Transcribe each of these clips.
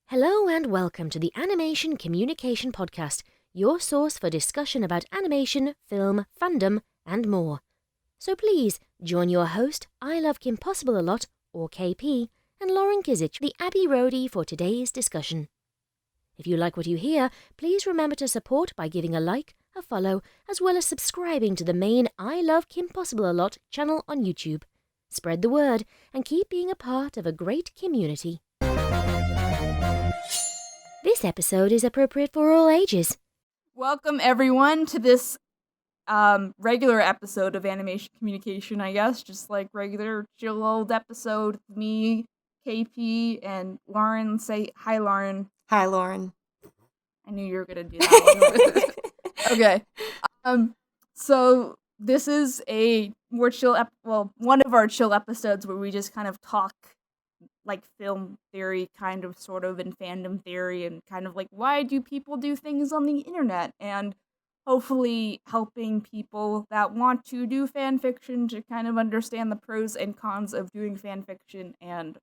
Hello and welcome to the Animation Kimmunication podcast, your source for discussion about animation, film, fandom, and more. So please join your host, I Love Kim Possible a Lot, or KP, and Lauren Kizich, the Abbey Roadie, for today's discussion. If you like what you hear, please remember to support by giving a like, a follow, as well as subscribing to the main I Love Kim Possible a Lot channel on YouTube. Spread the word and keep being a part of a great community. This episode is appropriate for all ages. Welcome everyone to this regular episode of Animation Kimmunication, I guess. Just like regular chill old episode with me, KP, and Lauren. Say hi, Lauren. Hi, Lauren. I knew you were gonna do that one. Okay. So this is a more chill one of our chill episodes where we just kind of talk like film theory, kind of, sort of, and fandom theory, and kind of like why do people do things on the internet, and hopefully helping people that want to do fan fiction to kind of understand the pros and cons of doing fan fiction. And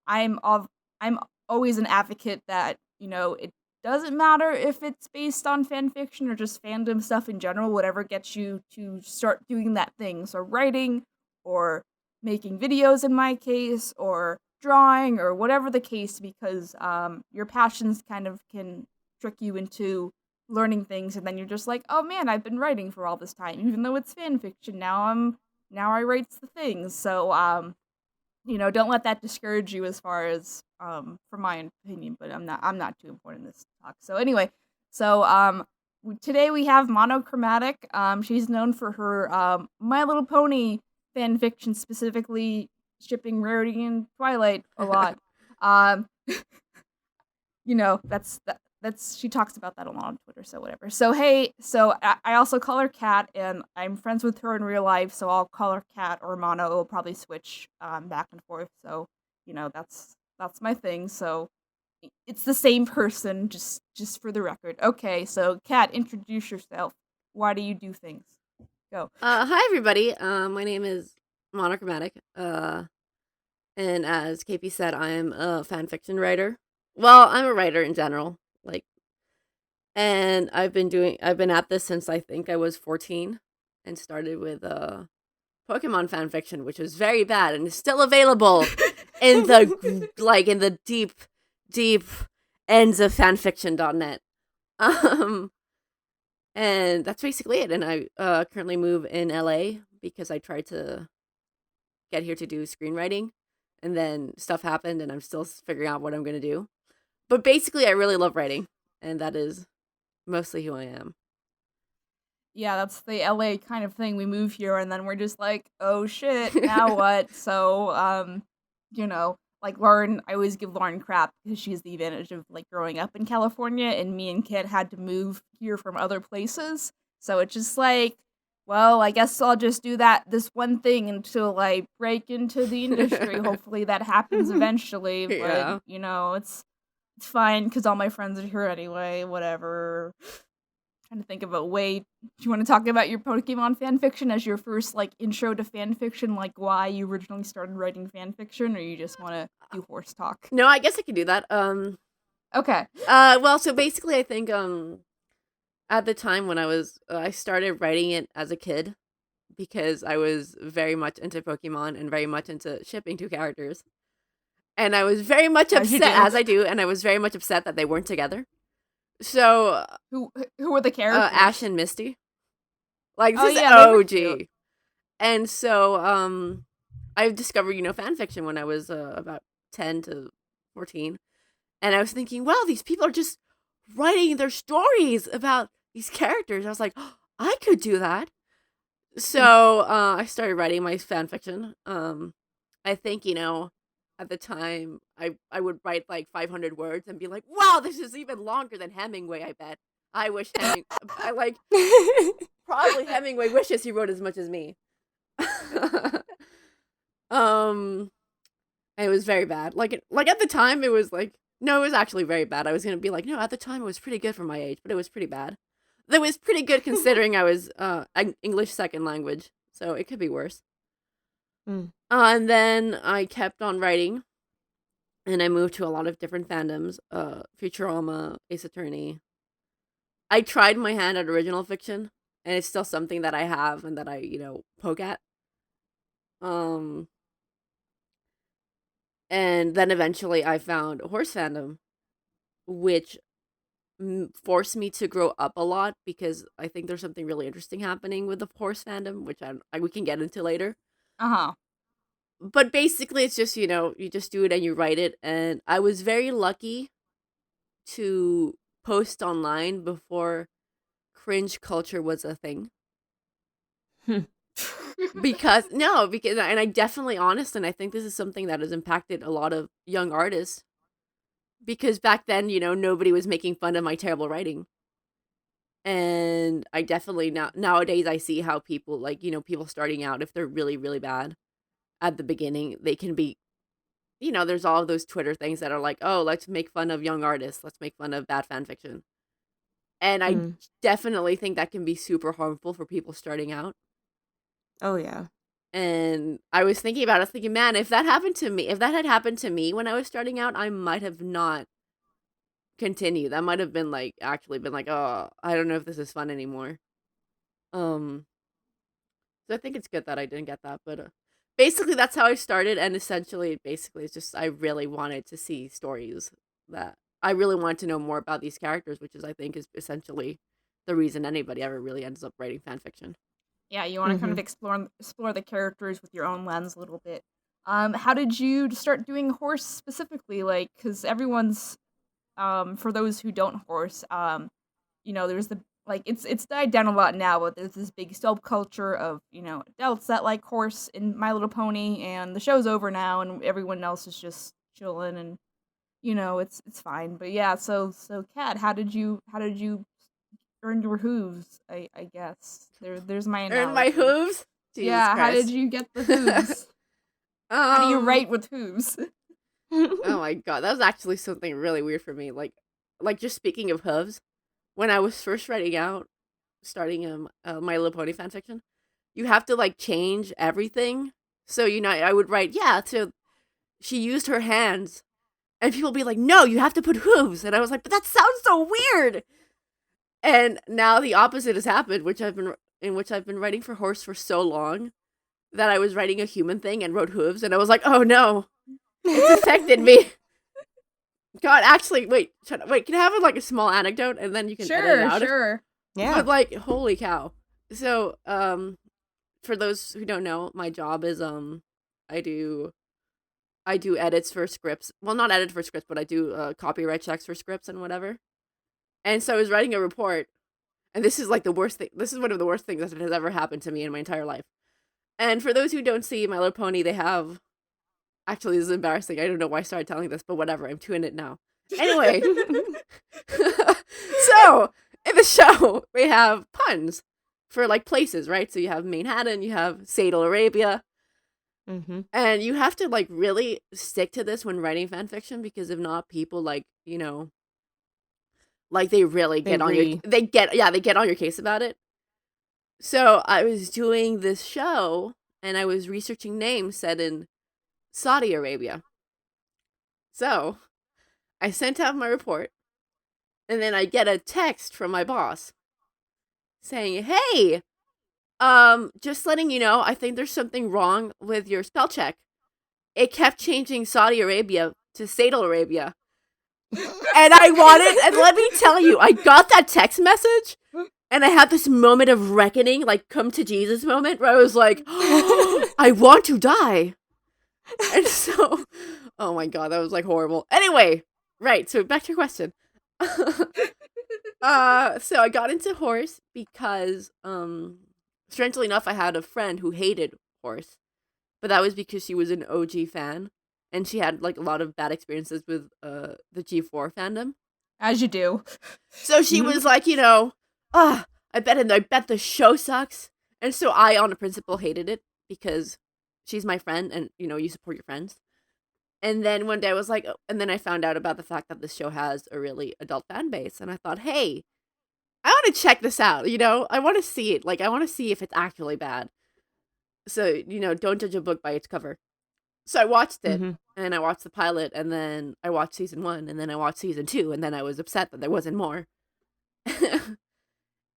I'm always an advocate that it doesn't matter if it's based on fan fiction or just fandom stuff in general, whatever gets you to start doing that thing. So writing or making videos in my case, or drawing, or whatever the case, because your passions kind of can trick you into learning things, and then you're just like, oh man, I've been writing for all this time, even though it's fan fiction. Now I write the things. So don't let that discourage you, as far as from my opinion, but I'm not too important in this talk. So anyway, today we have Monochromatic. She's known for her My Little Pony fan fiction, specifically shipping Rarity and Twilight a lot. That's she talks about that a lot on Twitter, so whatever. So I also call her Kat, and I'm friends with her in real life, so I'll call her Kat or Mono. It'll probably switch back and forth. So that's my thing. So it's the same person, just for the record. Okay, so Kat, introduce yourself. Why do you do things? Go. Hi, everybody. My name is Monochromatic. And as KP said, I'm a fan fiction writer. Well, I'm a writer in general. And I've been at this since I think I was 14, and started with Pokemon fan fiction, which was very bad and is still available in the deep ends of fanfiction.net. And that's basically it. And I currently move in LA because I tried to get here to do screenwriting, and then stuff happened, and I'm still figuring out what I'm going to do. But basically, I really love writing, and that is mostly who I am. Yeah, that's the LA kind of thing. We move here, and then we're just like, oh shit, now what? So, like Lauren, I always give Lauren crap because she has the advantage of like growing up in California, and me and Kit had to move here from other places. So it's just like, well, I guess I'll just do this one thing until I break into the industry. Hopefully that happens eventually. But Yeah. It's fine because all my friends are here anyway. Whatever. Trying to think of a way. Do you want to talk about your Pokemon fanfiction as your first like intro to fanfiction, like why you originally started writing fanfiction, or you just want to do horse talk? No, I guess I could do that. Okay. Well, so basically, I think at the time when I started writing it as a kid, because I was very much into Pokemon and very much into shipping two characters, and I was very much upset, as I do, and I was very much upset that they weren't together. So who were the characters? Ash and Misty. Like, this is OG. And so I discovered fanfiction when I was about 10 to 14, and I was thinking, wow, these people are just writing their stories about these characters. I was like, oh, I could do that. So I started writing my fanfiction. I think at the time, I would write like 500 words and be like, wow, this is even longer than Hemingway, I bet. I wish probably Hemingway wishes he wrote as much as me. It was very bad. Like at the time, it was like, no, it was actually very bad. I was going to be like, no, at the time it was pretty good for my age, but it was pretty bad. It was pretty good considering I was English second language, so it could be worse. And then I kept on writing, and I moved to a lot of different fandoms, Futurama, Ace Attorney. I tried my hand at original fiction, and it's still something that I have and that I, poke at. And then eventually I found horse fandom, which forced me to grow up a lot, because I think there's something really interesting happening with the horse fandom, which we can get into later. But basically, it's just, you just do it and you write it. And I was very lucky to post online before cringe culture was a thing. because and I definitely honest, and I think this is something that has impacted a lot of young artists, because back then, nobody was making fun of my terrible writing. And I definitely nowadays I see how people, like, people starting out, if they're really, really bad at the beginning, they can be, there's all of those Twitter things that are like, oh, let's make fun of young artists, let's make fun of bad fan fiction. And I definitely think that can be super harmful for people starting out. Oh, yeah. And I was thinking about it, thinking, man, if that had happened to me when I was starting out, I might have not continued. That might have been like, actually been like, oh, I don't know if this is fun anymore. So I think it's good that I didn't get that, but basically that's how I started. And essentially, it's just, I really wanted to see stories, that I really wanted to know more about these characters, which is, I think, is essentially the reason anybody ever really ends up writing fan fiction. Yeah, you want to kind of explore the characters with your own lens a little bit. How did you start doing horse specifically? Like, because everyone's, for those who don't horse, there's it's died down a lot now, but there's this big subculture of, adults that like horse in My Little Pony, and the show's over now, and everyone else is just chilling, and, it's fine. But yeah, so Kat, how did you earn your hooves, I guess. There's my analogy. Earn my hooves? Jesus Christ. How did you get the hooves? How do you write with hooves? Oh my god, that was actually something really weird for me. Like just speaking of hooves, when I was first starting My Little Pony fanfiction, you have to like change everything. So, I would write, so she used her hands, and people would be like, no, you have to put hooves. And I was like, but that sounds so weird. And now the opposite has happened, which I've been writing for horse for so long, that I was writing a human thing and wrote hooves, and I was like, oh no, it's affected me. God, actually, wait, can I have like a small anecdote, and then you can edit it out? Sure. Yeah. But like, holy cow. So, for those who don't know, my job is I do edits for scripts. Well, not edit for scripts, but I do copyright checks for scripts and whatever. And so I was writing a report, and this is like the worst thing. This is one of the worst things that has ever happened to me in my entire life. And for those who don't see My Little Pony, they have... Actually, this is embarrassing. I don't know why I started telling this, but whatever. I'm doing it now. Anyway. So, in the show, we have puns for, like, places, right? So you have Manhattan, you have Saddle Arabia. Mm-hmm. And you have to, like, really stick to this when writing fanfiction, because if not, people, like, like, they really get on your... They get on your case about it. So, I was doing this show, and I was researching names set in Saudi Arabia. So, I sent out my report, and then I get a text from my boss saying, hey, just letting you know, I think there's something wrong with your spell check. It kept changing Saudi Arabia to Saddle Arabia. And let me tell you, I got that text message, and I had this moment of reckoning, like come to Jesus moment, where I was like, oh, I want to die. And so, oh my god, that was like horrible. Anyway, right, so back to your question. So I got into horse because, strangely enough, I had a friend who hated horse, but that was because she was an OG fan, and she had like a lot of bad experiences with the G4 fandom. As you do. So she was like, I bet the show sucks. And so I, on a principle, hated it because she's my friend, and you support your friends. And then one day I was like, and then I found out about the fact that this show has a really adult fan base, and I thought, hey, I want to check this out. I want to see it. Like, I want to see if it's actually bad. So don't judge a book by its cover. So I watched it, and I watched the pilot, and then I watched season 1, and then I watched season 2, and then I was upset that there wasn't more.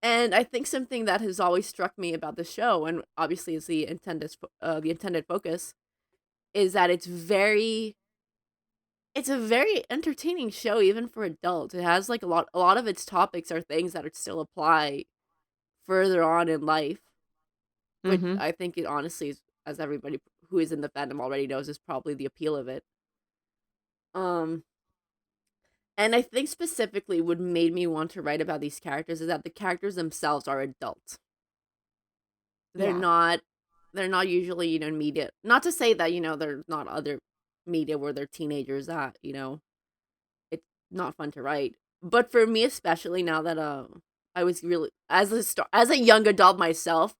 And I think something that has always struck me about the show, and obviously is the intended focus, is that it's a very entertaining show even for adults. It has like a lot of its topics are things that would still apply further on in life, which Mm-hmm. I think it honestly is, as everybody who is in the fandom already knows, is probably the appeal of it. Um and I think specifically what made me want to write about these characters is that the characters themselves are adults. They're Yeah. not they're not usually, in media. Not to say that, there's not other media where they're teenagers that, it's not fun to write. But for me especially now that I was really as a young adult myself,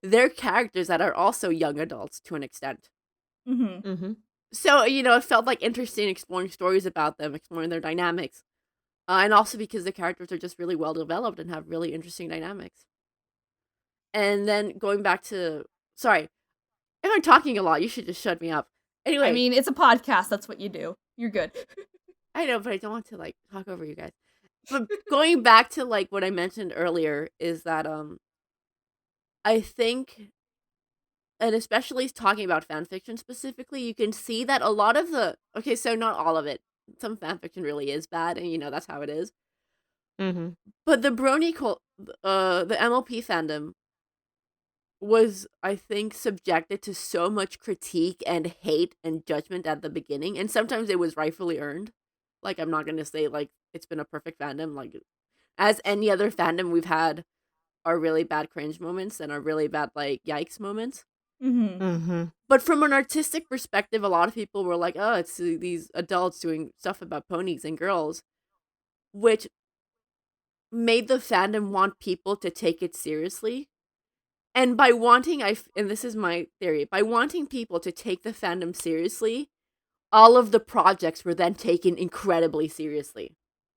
they're characters that are also young adults to an extent. Mm-hmm. Mm-hmm. So, it felt like interesting exploring stories about them, exploring their dynamics. And also because the characters are just really well developed and have really interesting dynamics. And then going back to, sorry, if I'm talking a lot, you should just shut me up. Anyway, I mean, it's a podcast. That's what you do. You're good. I know, but I don't want to like talk over you guys. But going back to like what I mentioned earlier is that I think, and especially talking about fanfiction specifically, you can see that a lot of okay, so not all of it. Some fanfiction really is bad, and that's how it is. Mm-hmm. But the the MLP fandom was, I think, subjected to so much critique and hate and judgment at the beginning, and sometimes it was rightfully earned. Like, I'm not gonna say like it's been a perfect fandom. Like, as any other fandom, we've had our really bad cringe moments and our really bad like yikes moments. Mm-hmm. Mm-hmm. But from an artistic perspective, a lot of people were like, "Oh, it's these adults doing stuff about ponies and girls," which made the fandom want people to take it seriously. And by wanting, and this is my theory, by wanting people to take the fandom seriously, all of the projects were then taken incredibly seriously.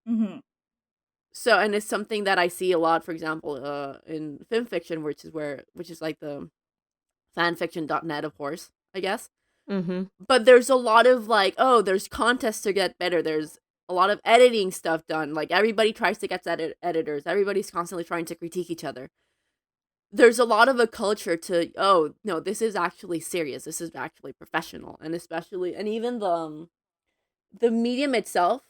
Mm-hmm. So, and it's something that I see a lot, for example, in fanfiction, which is like the fanfiction.net, of course, I guess. Mm-hmm. But there's a lot of like, oh, there's contests to get better. There's a lot of editing stuff done. Like, everybody tries to get editors. Everybody's constantly trying to critique each other. There's a lot of a culture to, oh, no, this is actually serious. This is actually professional. And especially, and even the medium itself,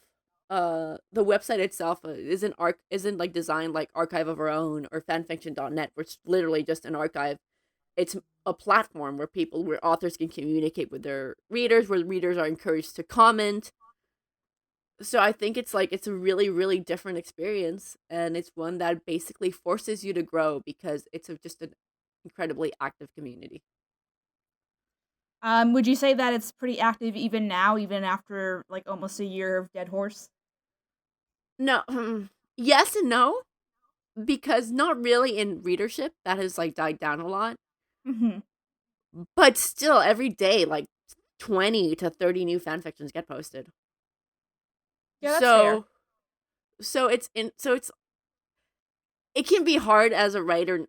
the website itself isn't like designed like Archive of Our Own or fanfiction.net, which is literally just an archive. It's a platform where authors can communicate with their readers, where readers are encouraged to comment. So I think it's a really, really different experience, and it's one that basically forces you to grow because it's just an incredibly active community. Would you say that it's pretty active even now, even after like almost a year of Dead Horse? No, yes and no, because not really in readership. That has like died down a lot. Mm-hmm. But still, every day, like 20 to 30 new fanfictions get posted. Yeah, that's fair. So it can be hard as a writer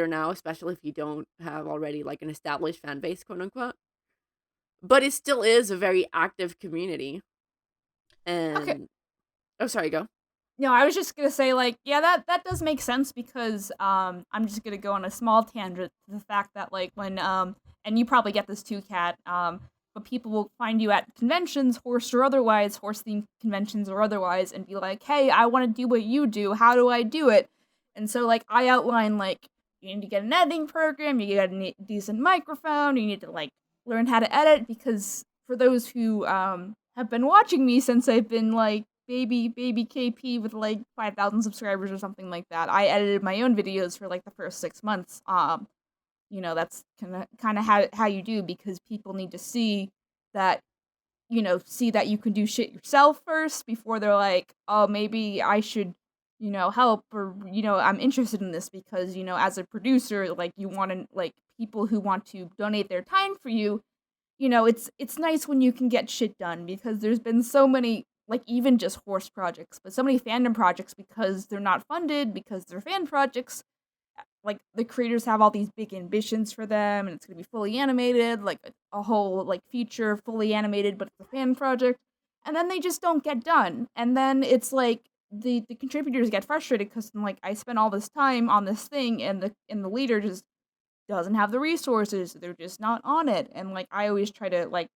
now, especially if you don't have already like an established fan base, quote unquote. But it still is a very active community. And Okay. oh, sorry, go. No, I was just gonna say, like, yeah, that does make sense because I'm just gonna go on a small tangent to the fact that like when and you probably get this too, Kat, but people will find you at conventions, horse or otherwise, horse themed conventions or otherwise, and be like, hey, I want to do what you do. How do I do it? And so like I outline like you need to get an editing program, you get a decent microphone, you need to like learn how to edit because for those who have been watching me since I've been like baby KP with like 5,000 subscribers or something like that. I edited my own videos for like the first 6 months. That's kind of how you do because people need to see that see that you can do shit yourself first before they're like, "Oh, maybe I should, help or I'm interested in this because, as a producer, like you want to like people who want to donate their time for you, it's nice when you can get shit done because there's been so many like even just horse projects, but so many fandom projects because they're not funded because they're fan projects like the creators have all these big ambitions for them, and it's gonna be fully animated, like a whole like feature fully animated, but it's a fan project, and then they just don't get done, and then it's like the contributors get frustrated because like I spent all this time on this thing, and the leader just doesn't have the resources, they're just not on it, and like I always try to like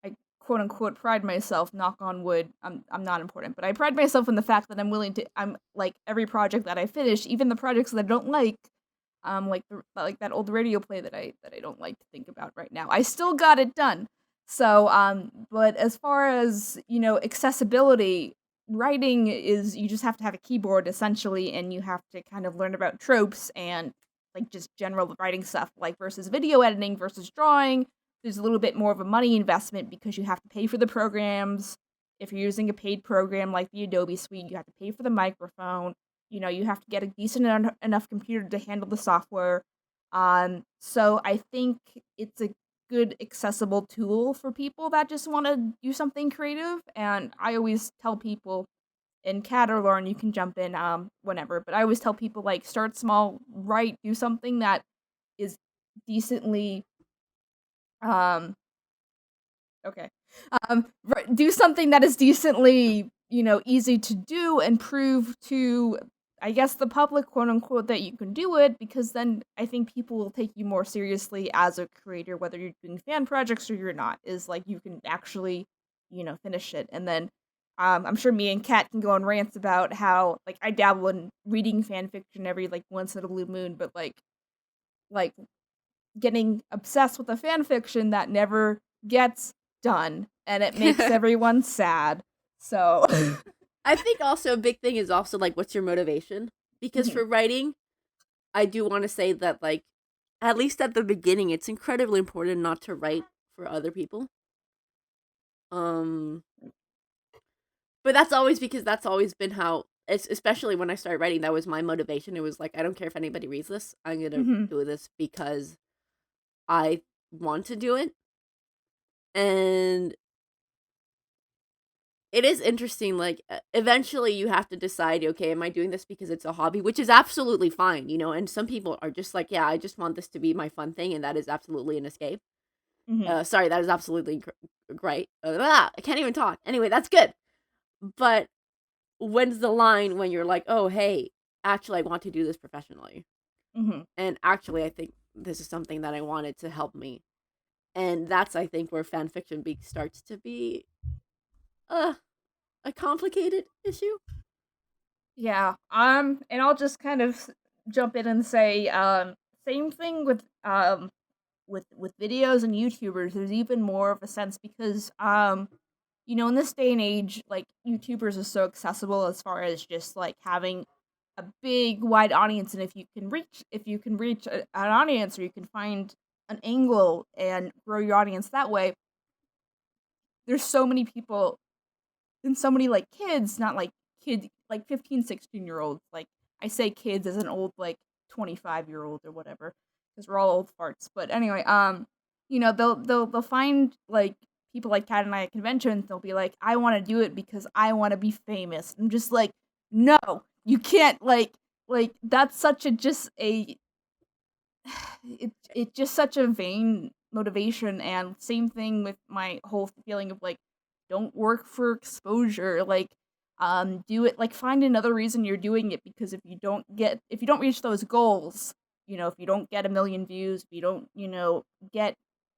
I quote unquote pride myself, knock on wood. I'm not important, but I pride myself in the fact that I'm like every project that I finish, even the projects that I don't like that old radio play that I don't like to think about right now. I still got it done. So but as far as, accessibility, writing is you just have to have a keyboard essentially, and you have to kind of learn about tropes and like just general writing stuff, like versus video editing versus drawing. There's a little bit more of a money investment because you have to pay for the programs. If you're using a paid program like the Adobe Suite, you have to pay for the microphone. You have to get a decent enough computer to handle the software. So I think it's a good accessible tool for people that just want to do something creative. And I always tell people, and Kat or Lauren, you can jump in whenever, but I always tell people like start small, write, do something that is decently okay. Do something that is decently, easy to do and prove to, I guess, the public, quote unquote, that you can do it, because then I think people will take you more seriously as a creator, whether you're doing fan projects or you're not, is like you can actually, finish it. And then I'm sure me and Kat can go on rants about how, like, I dabble in reading fan fiction every, like, once in a blue moon, but, like getting obsessed with a fan fiction that never gets done, and it makes everyone sad. So I think also a big thing is also like what's your motivation? Because for writing, I do want to say that like at least at the beginning it's incredibly important not to write for other people. But that's always because that's always been how especially when I started writing, that was my motivation. It was like I don't care if anybody reads this. I'm going to do this because I want to do it. And it is interesting, like, eventually you have to decide, okay, am I doing this because it's a hobby? Which is absolutely fine, and some people are just like, yeah, I just want this to be my fun thing, and that is absolutely an escape. Sorry, that is absolutely great. I can't even talk. Anyway, that's good. But when's the line when you're like, oh, hey, actually, I want to do this professionally. And actually, I think this is something that I wanted to help me. And that's, I think, where fan fiction starts to be a complicated issue. Yeah. And I'll just kind of jump in and say, same thing with videos and YouTubers. There's even more of a sense because, in this day and age, like YouTubers are so accessible as far as just like having a big, wide audience, and if you can reach an audience, or you can find an angle and grow your audience that way. There's so many people and so many like kids, not like kids, like 15, 16-year-olds. Like I say kids as an old like 25-year-old or whatever, because we're all old farts. But anyway, they'll find like people like Kat and I at conventions. They'll be like, I want to do it because I want to be famous. I'm just like, no, you can't. Like that's such a just a it's just such a vain motivation. And same thing with my whole feeling of like, don't work for exposure. Like do it, like find another reason you're doing it, because if you don't reach those goals, if you don't get 1 million views, if you don't get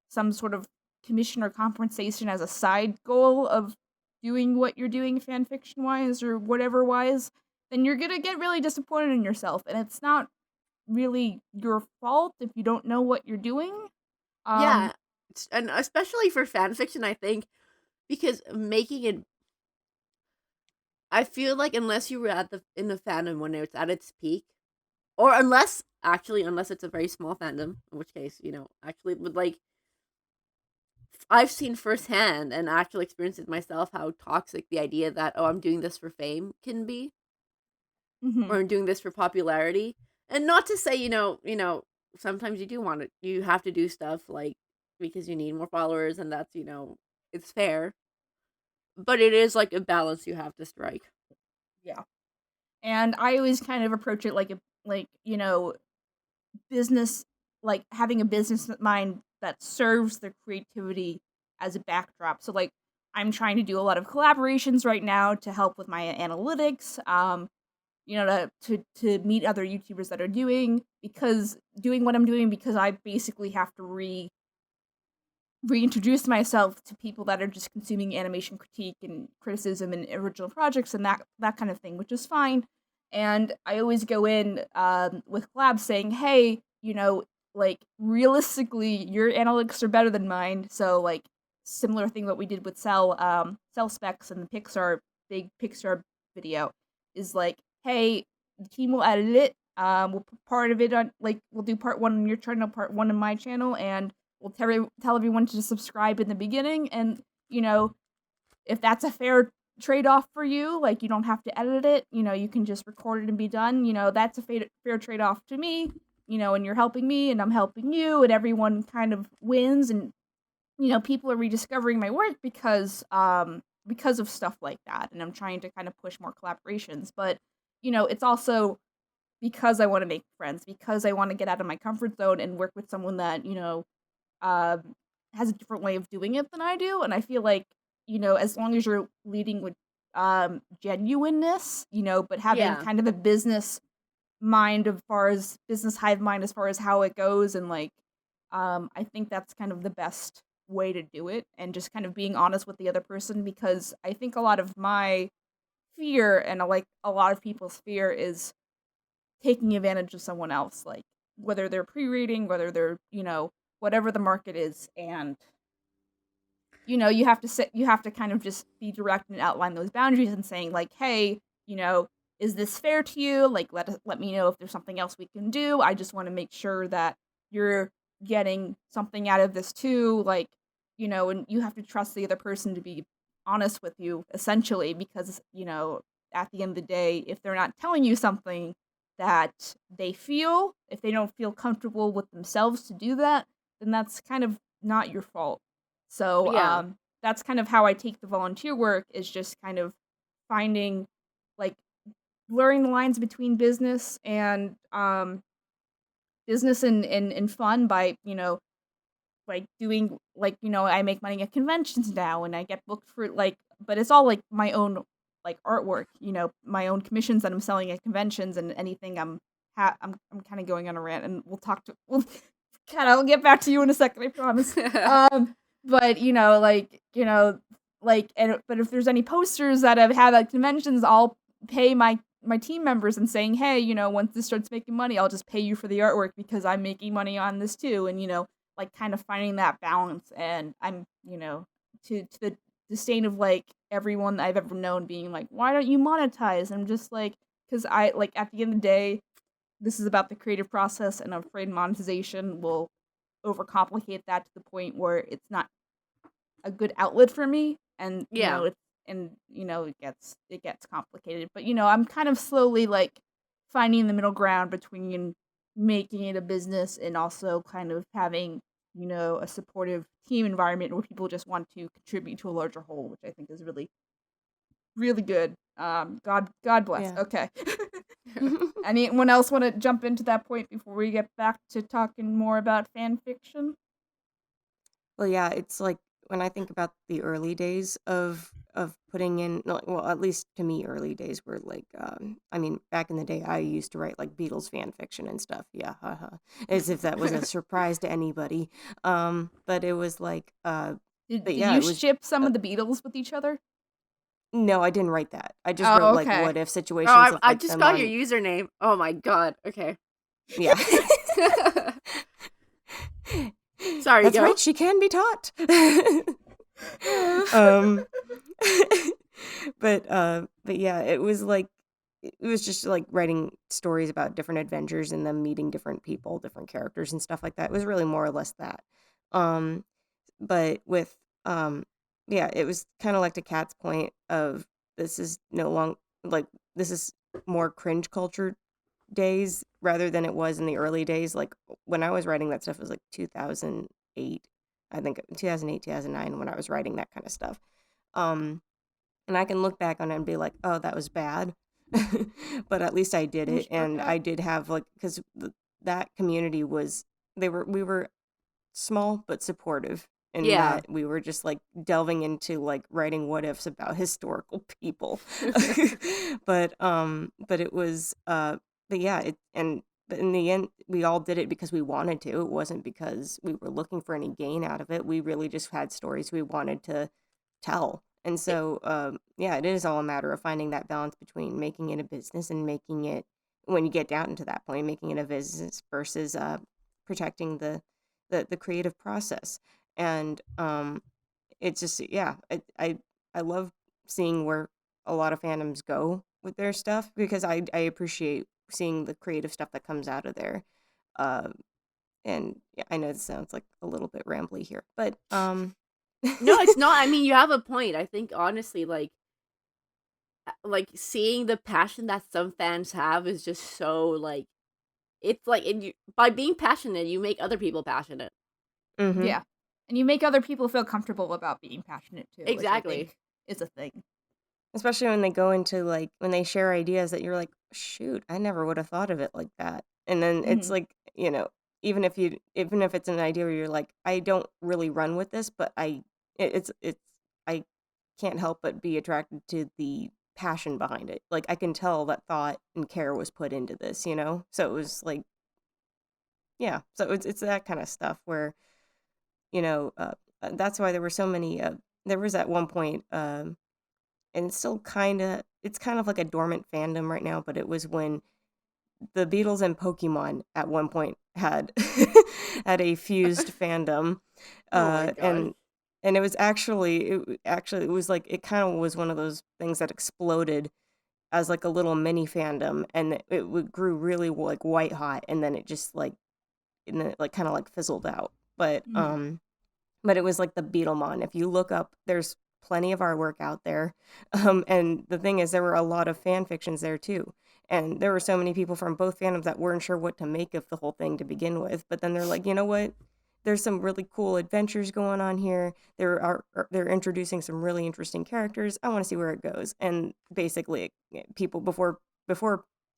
some sort of commission or compensation as a side goal of doing what you're doing fan fiction wise or whatever wise, then you're gonna get really disappointed in yourself, and it's not really your fault if you don't know what you're doing. Yeah, and especially for fan fiction, I think, because making it, I feel like unless you were in the fandom when it's at its peak, or unless it's a very small fandom, in which case, actually would like, I've seen firsthand and actually experienced it myself how toxic the idea that, oh, I'm doing this for fame can be, or I'm doing this for popularity. And not to say, sometimes you have to do stuff like because you need more followers, and that's, it's fair. But it is like a balance you have to strike. Yeah. And I always kind of approach it like like, business, like having a business mind that serves the creativity as a backdrop. So like I'm trying to do a lot of collaborations right now to help with my analytics, to meet other YouTubers that are doing what I'm doing, because I basically have to reintroduce myself to people that are just consuming animation critique and criticism and original projects and that kind of thing, which is fine. And I always go in with collabs saying, hey, like realistically, your analytics are better than mine. So like similar thing what we did with Cell Specs and the big Pixar video is like, hey, the team will edit it. We'll put part of it on, like, we'll do part 1 on your channel, part 1 on my channel, and we'll tell everyone to subscribe in the beginning. And, if that's a fair trade-off for you, like, you don't have to edit it, you can just record it and be done, that's a fair trade-off to me, and you're helping me, and I'm helping you, and everyone kind of wins, and, people are rediscovering my work because of stuff like that, and I'm trying to kind of push more collaborations. But, it's also because I want to make friends, because I want to get out of my comfort zone and work with someone that, has a different way of doing it than I do. And I feel like, as long as you're leading with genuineness, but having kind of a business mind as far as business hive mind as far as how it goes, and like I think that's kind of the best way to do it, and just kind of being honest with the other person, because I think a lot of my fear, and like a lot of people's fear, is taking advantage of someone else, like whether they're pre-reading, whether they're, whatever the market is. And you have to kind of just be direct and outline those boundaries and saying like, hey, is this fair to you? Like, let me know if there's something else we can do. I just want to make sure that you're getting something out of this too, like, and you have to trust the other person to be honest with you, essentially, because, at the end of the day, if they're not telling you something that they feel, if they don't feel comfortable with themselves to do that, then that's kind of not your fault. So that's kind of how I take the volunteer work, is just kind of finding, like, blurring the lines between business and fun by, like doing, like, I make money at conventions now, and I get booked for, like, but it's all like my own, like, artwork, my own commissions that I'm selling at conventions, and anything I'm kind of going on a rant, and Kat, I'll get back to you in a second, I promise. But but if there's any posters that I've had at conventions, I'll pay my team members and saying, hey, once this starts making money, I'll just pay you for the artwork because I'm making money on this too. And, like, kind of finding that balance. And I'm, to the disdain of, like, everyone I've ever known being like, why don't you monetize? I'm just like, because I, like, at the end of the day, this is about the creative process, and I'm afraid monetization will overcomplicate that to the point where it's not a good outlet for me. And, it gets complicated. But, I'm kind of slowly, like, finding the middle ground between making it a business and also kind of having, a supportive team environment where people just want to contribute to a larger whole, which I think is really, really good. God bless. Yeah. Okay. Anyone else want to jump into that point before we get back to talking more about fan fiction? Well, yeah, it's like, when I think about the early days of putting in, well, at least to me, early days were like, back in the day, I used to write like Beatles fan fiction and stuff. Yeah, as if that was a surprise to anybody. But it was like, did you ship some of the Beatles with each other? No, I didn't write that. I just wrote like what if situations. Oh, I just got your username. Oh my god. Okay. Yeah. Sorry, that's right. She can be taught. But yeah, it was just like writing stories about different adventures and them meeting different people, different characters and stuff like that. It was really more or less that. But with it was kind of like to Kat's point of this is no longer like this is more cringe culture days rather than it was in the early days. Like when I was writing that stuff, it was like 2008, I think 2008, 2009 when I was writing that kind of stuff. And I can look back on it and be like, oh, that was bad. but at least I did You it, should work and out. I did have like because that community was we were small but supportive in Yeah. that we were just like delving into like writing what ifs about historical people. But it was but yeah, but in the end we all did it because we wanted to. It wasn't because we were looking for any gain out of it. We really just had stories we wanted to tell. And so yeah, it is all a matter of finding that balance between making it a business and making it, when you get down to that point, making it a business versus protecting the creative process. And it's just, yeah, I love seeing where a lot of fandoms go with their stuff, because I appreciate seeing the creative stuff that comes out of there. uh and yeah, I know this sounds like a little bit rambly here, but No, it's not. I mean, you have a point. I think honestly, like seeing the passion that some fans have is just so like it's like by being passionate, you make other people passionate. Mhm. Yeah. And you make other people feel comfortable about being passionate too, which I Exactly. think is a thing. Especially when they go into like when they share ideas that you're like, shoot, I never would have thought of it like that. And then it's Mhm. like, even if it's an idea where you're like, I don't really run with this, but it's I can't help but be attracted to the passion behind it. Like I can tell that thought and care was put into this. So it was like, yeah. So it's that kind of stuff where, you know, uh, that's why there were so many there was at one point and it's kind of like a dormant fandom right now, but it was when the Beatles and Pokemon at one point had had a fused fandom. Oh my uh god. and and it was like it kind of was one of those things that exploded as like a little mini fandom, and grew really like white hot, and then it just like and then it like kind of like fizzled out. Mhm. But it was like the Beatlemon. If you look up, there's plenty of artwork out there. And the thing is, there were a lot of fan fictions there too. And there were so many people from both fandoms that weren't sure what to make of the whole thing to begin with. But then they're like, you know what? There's some really cool adventures going on here. They're introducing some really interesting characters. I want to see where it goes. And basically, people before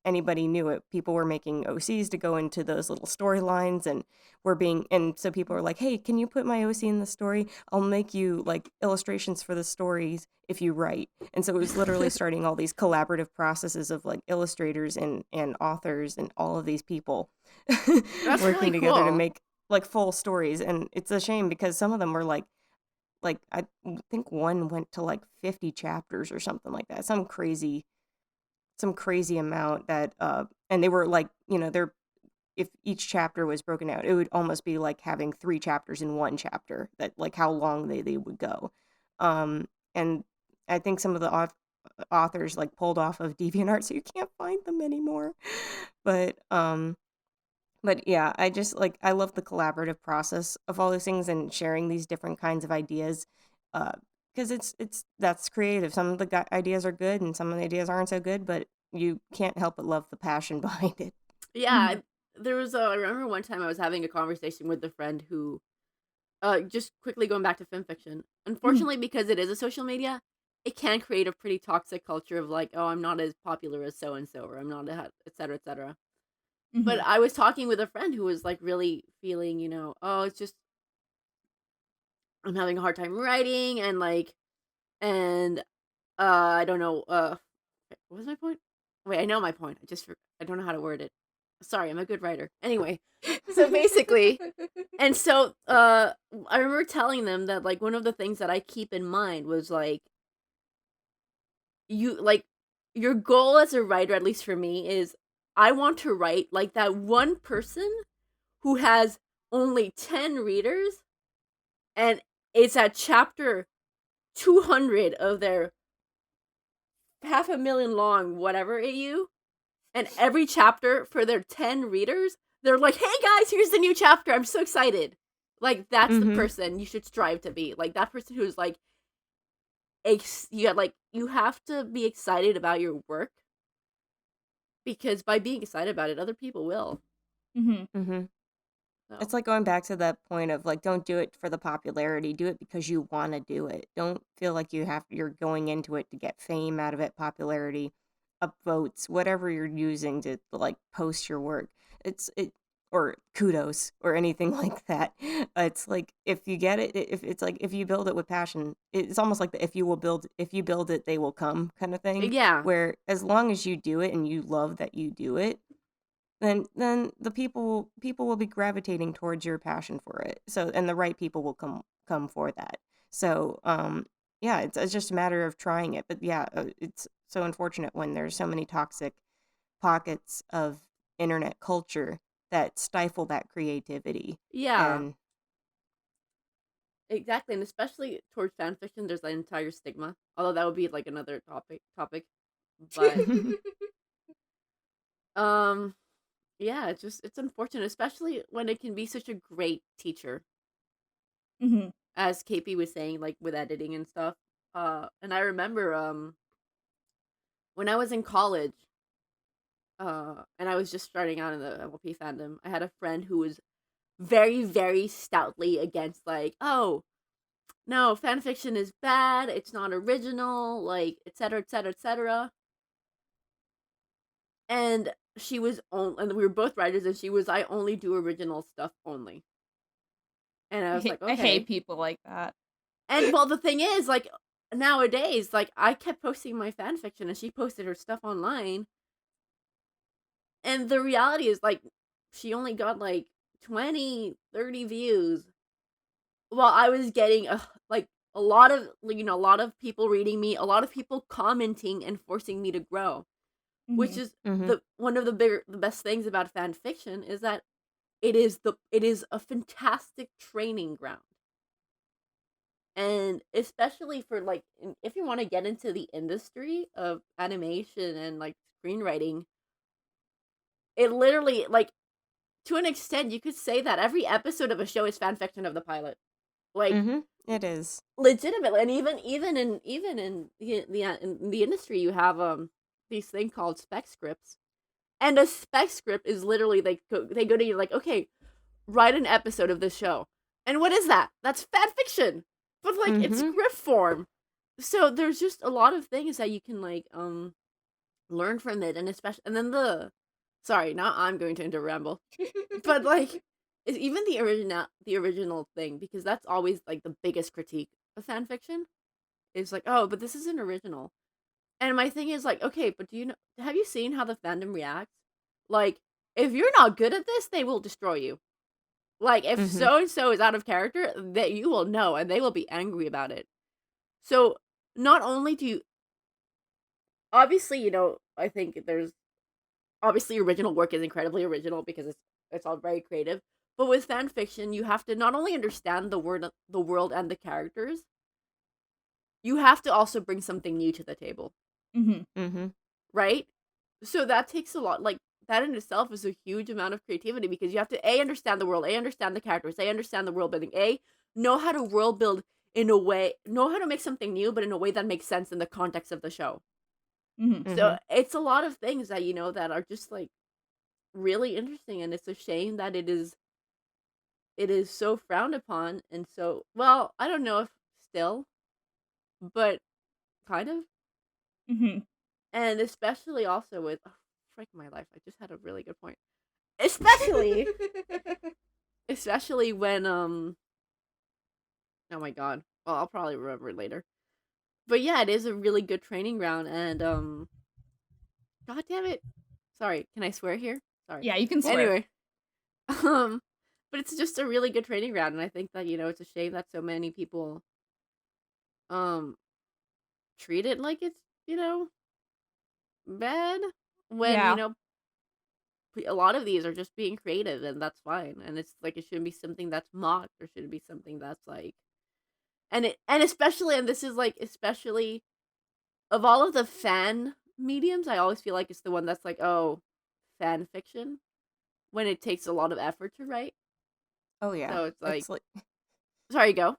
anybody knew it, people were making OCs to go into those little storylines, and so people are like, hey, can you put my OC in the story? I'll make you like illustrations for the stories if you write. And so it was literally starting all these collaborative processes of like illustrators and authors and all of these people That's really working together to cool. make like full stories. And it's a shame because some of them were like I think one went to like 50 chapters or something like that, some crazy amount that and they were like, they're if each chapter was broken out, it would almost be like having 3 chapters in one chapter, that like how long they would go. And I think some of the authors like pulled off of DeviantArt, so you can't find them anymore. But but yeah, I just like I love the collaborative process of all these things and sharing these different kinds of ideas. Because it's that's creative. Some of the ideas are good and some of the ideas aren't so good, but you can't help but love the passion behind it. Yeah, Mhm. there was I remember one time I was having a conversation with a friend who just quickly going back to fanfiction. Mhm. Unfortunately, because it is a social media, it can create a pretty toxic culture of like, oh, I'm not as popular as so and so, or I'm not et cetera, et cetera. But Mhm. I was talking with a friend who was like really feeling, oh, it's just I'm having a hard time writing and I don't know what was my point? Wait, I know my point. I don't know how to word it. Sorry, I'm a good writer. Anyway, so basically, and so I remember telling them that like one of the things that I keep in mind was like you like your goal as a writer, at least for me, is I want to write like that one person who has only 10 readers and it's at chapter 200 of their half a million long whatever AU, and every chapter for their 10 readers, they're like, "Hey guys, here's the new chapter. I'm so excited." Like that's the Mhm. person you should strive to be. Like that person who's like you have to be excited about your work because by being excited about it, other people will. Mhm. Mhm. So, It's like going back to that point of like, don't do it for the popularity. Do it because you want to do it. Don't feel like you're going into it to get fame out of it, popularity. upvotes, whatever you're using to like post your work. Or kudos or anything like that. It's like if you get it, if it's like if you build it with passion, it's almost like the if you build it, they will come kind of thing. Yeah. Where as long as you do it and you love that you do it, then the people will be gravitating towards your passion for it. So and the right people will come for that. So yeah, it's just a matter of trying it. But yeah, it's so unfortunate when there's so many toxic pockets of internet culture that stifle that creativity. Yeah. And Exactly, and especially towards fan fiction, there's an entire stigma. Although that would be like another topic. But yeah, it's unfortunate, especially when it can be such a great teacher, as KP was saying, like with editing and stuff. And I remember when I was in college, and I was just starting out in the MLP fandom, I had a friend who was very, very stoutly against like, oh, no, fanfiction is bad, it's not original, like, etc., etc., etc. And she was and we were both writers, and she was, I only do original stuff only. And I was like, okay. I hate people like that. And well, the thing is, like, nowadays, like, I kept posting my fanfiction, and she posted her stuff online. And the reality is, like, she only got, like, 20, 30 views. While I was getting, like, a lot of people reading me, a lot of people commenting and forcing me to grow. Which is one of the best things about fan fiction is that it is a fantastic training ground. And especially for like if you want to get into the industry of animation and like screenwriting, it literally, like, to an extent you could say that every episode of a show is fan fiction of the pilot. Like it is legitimately. And even in the industry, you have these thing called spec scripts. And a spec script is literally they go to you like, okay, write an episode of this show. And what is that? That's fan fiction. But like it's script form. So there's just a lot of things that you can like learn from it, and especially and then sorry, now I'm going to ramble. But like it's even the original thing, because that's always like the biggest critique of fan fiction. Is like, oh, but this isn't original. And my thing is like, okay, but have you seen how the fandom reacts? Like, if you're not good at this, they will destroy you. Like, if so and so is out of character, that you will know, and they will be angry about it. So, not only do you obviously, I think there's obviously original work is incredibly original because it's all very creative. But with fan fiction, you have to not only understand the world and the characters, you have to also bring something new to the table. Right? So that takes a lot, like, that in itself is a huge amount of creativity, because you have to understand the world, understand the characters, understand the world building, know how to world build in a way, know how to make something new, but in a way that makes sense in the context of the show. So it's a lot of things that, that are just, like, really interesting, and it's a shame that it is so frowned upon, and so, well, I don't know if still, but kind of. And especially also with, frick my life, I just had a really good point. Especially when, oh my god. Well, I'll probably remember it later. But yeah, it is a really good training ground, and, god damn it. Sorry, can I swear here? Sorry. Yeah, you can swear. Anyway. But it's just a really good training ground, and I think that, it's a shame that so many people, treat it like it's, bad, when, a lot of these are just being creative, and that's fine. And it's like, it shouldn't be something that's mocked, or shouldn't be something that's like, and especially, and this is like, especially of all of the fan mediums, I always feel like it's the one that's like, oh, fan fiction, when it takes a lot of effort to write. Oh yeah. So it's like sorry, go.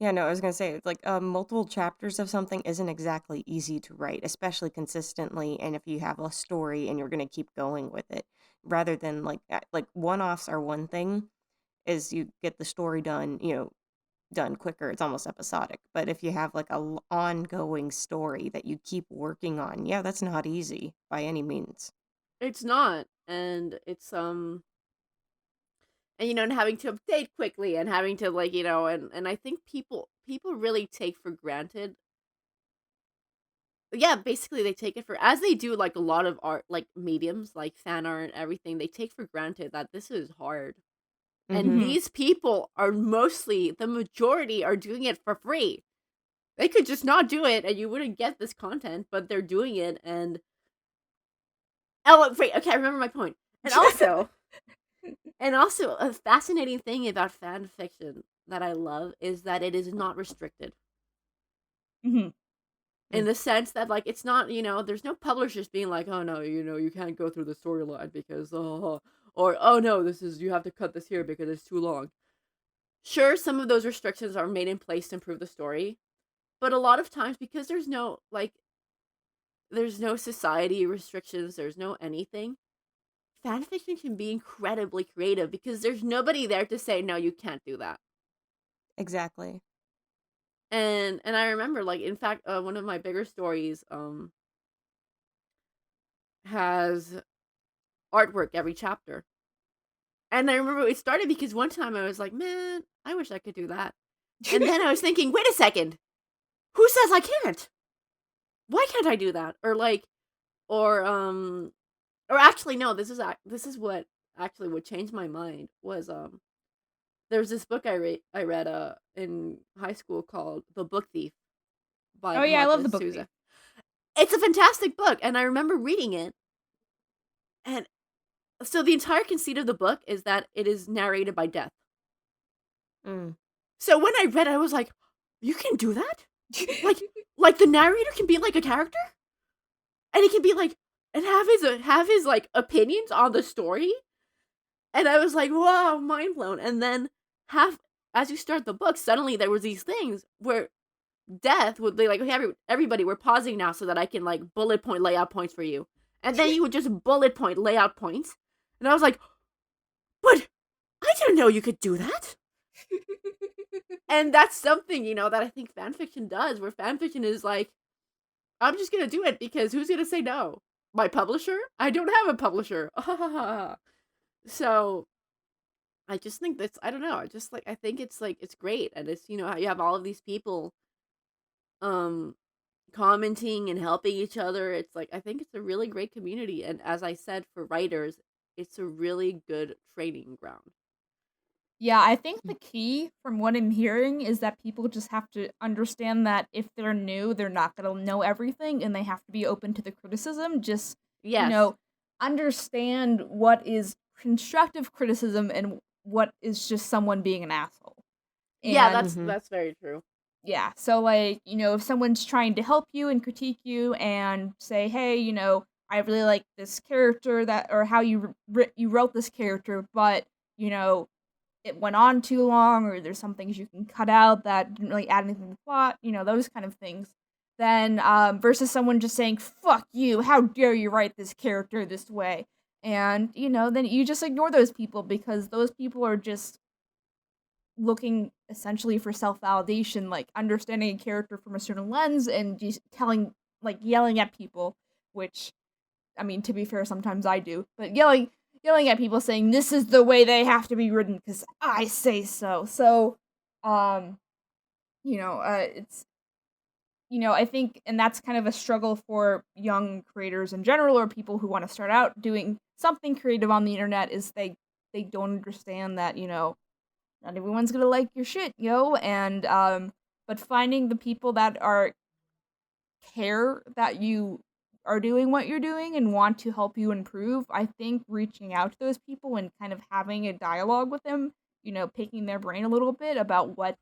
Yeah, no, I was gonna say, it's like multiple chapters of something isn't exactly easy to write, especially consistently, and if you have a story and you're gonna keep going with it, rather than like one-offs are one thing, is you get the story done, done quicker. It's almost episodic. But if you have like a ongoing story that you keep working on, yeah, that's not easy by any means. It's not, and it's and and having to update quickly and having to like and I think people really take for granted. Yeah, basically they take it for, as they do like a lot of art, like mediums like fan art and everything, they take for granted that this is hard. And Mm-hmm. these people are the majority are doing it for free. They could just not do it and you wouldn't get this content, but they're doing it. And oh wait, okay, I remember my point. And also a fascinating thing about fan fiction that I love is that it is not restricted. Mm-hmm. In the sense that like it's not, there's no publishers being like, oh no, you can't go through the storyline because or oh no, you have to cut this here because it's too long. Sure, some of those restrictions are made in place to improve the story, but a lot of times, because there's no society restrictions, there's no anything, fanfiction can be incredibly creative because there's nobody there to say no, you can't do that. Exactly. And I remember, like, in fact, one of my bigger stories has artwork every chapter. And I remember it started because one time I was like, man, I wish I could do that. And then I was thinking, wait a second, who says I can't? Why can't I do that? Or actually no, this is what actually would change my mind was there's this book I read in high school called The Book Thief by Oh yeah, I love The Marcus Book Souza. Thief. It's a fantastic book, and I remember reading it. And so the entire conceit of the book is that it is narrated by death. Mm. So when I read it, I was like, you can do that? like the narrator can be like a character? And he can be like, and have his like opinions on the story? And I was like, wow, mind blown. And then as you start the book, suddenly there was these things where death would be like, okay, everybody, we're pausing now so that I can like bullet point layout points for you. And then you would just bullet point layout points. And I was like, but I didn't know you could do that. And that's something, that I think fanfiction does, where fanfiction is like, I'm just going to do it because who's going to say no? My publisher? I don't have a publisher. So I just think that's, I don't know. I think it's like, it's great. And it's, how you have all of these people commenting and helping each other. It's like, I think it's a really great community. And as I said, for writers, it's a really good training ground. Yeah, I think the key from what I'm hearing is that people just have to understand that if they're new, they're not going to know everything and they have to be open to the criticism. Just, Yes. Understand what is constructive criticism and what is just someone being an asshole. Yeah, that's very true. Yeah, so like, if someone's trying to help you and critique you and say, hey, I really like this character or how you wrote this character, but, it went on too long, or there's some things you can cut out that didn't really add anything to the plot, those kind of things. Then, versus someone just saying, fuck you, how dare you write this character this way? And, then you just ignore those people because those people are just looking essentially for self-validation, like understanding a character from a certain lens and just yelling at people, which, I mean, to be fair, sometimes I do, but yelling at people saying this is the way they have to be written because I say so. So, it's, I think, and that's kind of a struggle for young creators in general, or people who want to start out doing something creative on the internet, is they don't understand that, not everyone's gonna like your shit, and, but finding the people that care that you are doing what you're doing and want to help you improve, I think reaching out to those people and kind of having a dialogue with them, picking their brain a little bit about what,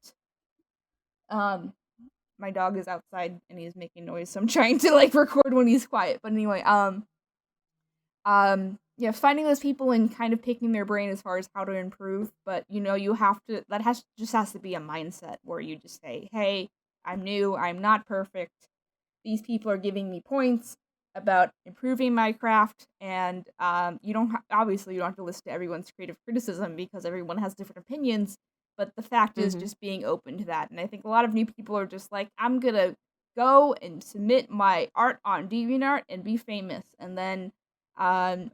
my dog is outside and he's making noise, so I'm trying to record when he's quiet. But anyway, yeah, finding those people and kind of picking their brain as far as how to improve. But you have to, just has to be a mindset where you just say, hey, I'm new, I'm not perfect. These people are giving me points about improving my craft, and obviously you don't have to listen to everyone's creative criticism because everyone has different opinions, but the fact is Mhm. just being open to that. And I think a lot of new people are just like, I'm gonna go and submit my art on DeviantArt and be famous. And then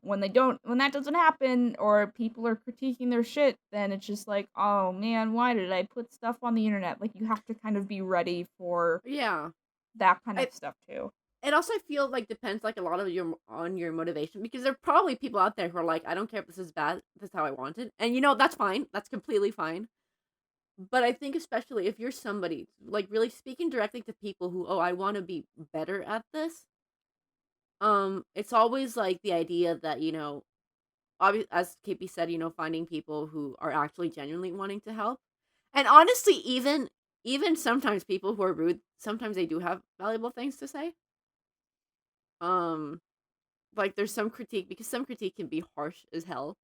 when that doesn't happen, or people are critiquing their shit, then it's just like, oh man, why did I put stuff on the internet? Like, you have to kind of be ready for Yeah. that kind of I stuff too. It also feel like depends like a lot of your motivation, because there are probably people out there who are like, I don't care if this is bad, this is how I want it. And that's fine. That's completely fine. But I think especially if you're somebody like really speaking directly to people who, oh, I want to be better at this. It's always like the idea that, as KP said, finding people who are actually genuinely wanting to help. And honestly, even sometimes people who are rude, sometimes they do have valuable things to say. Um like there's some critique, because some critique can be harsh as hell.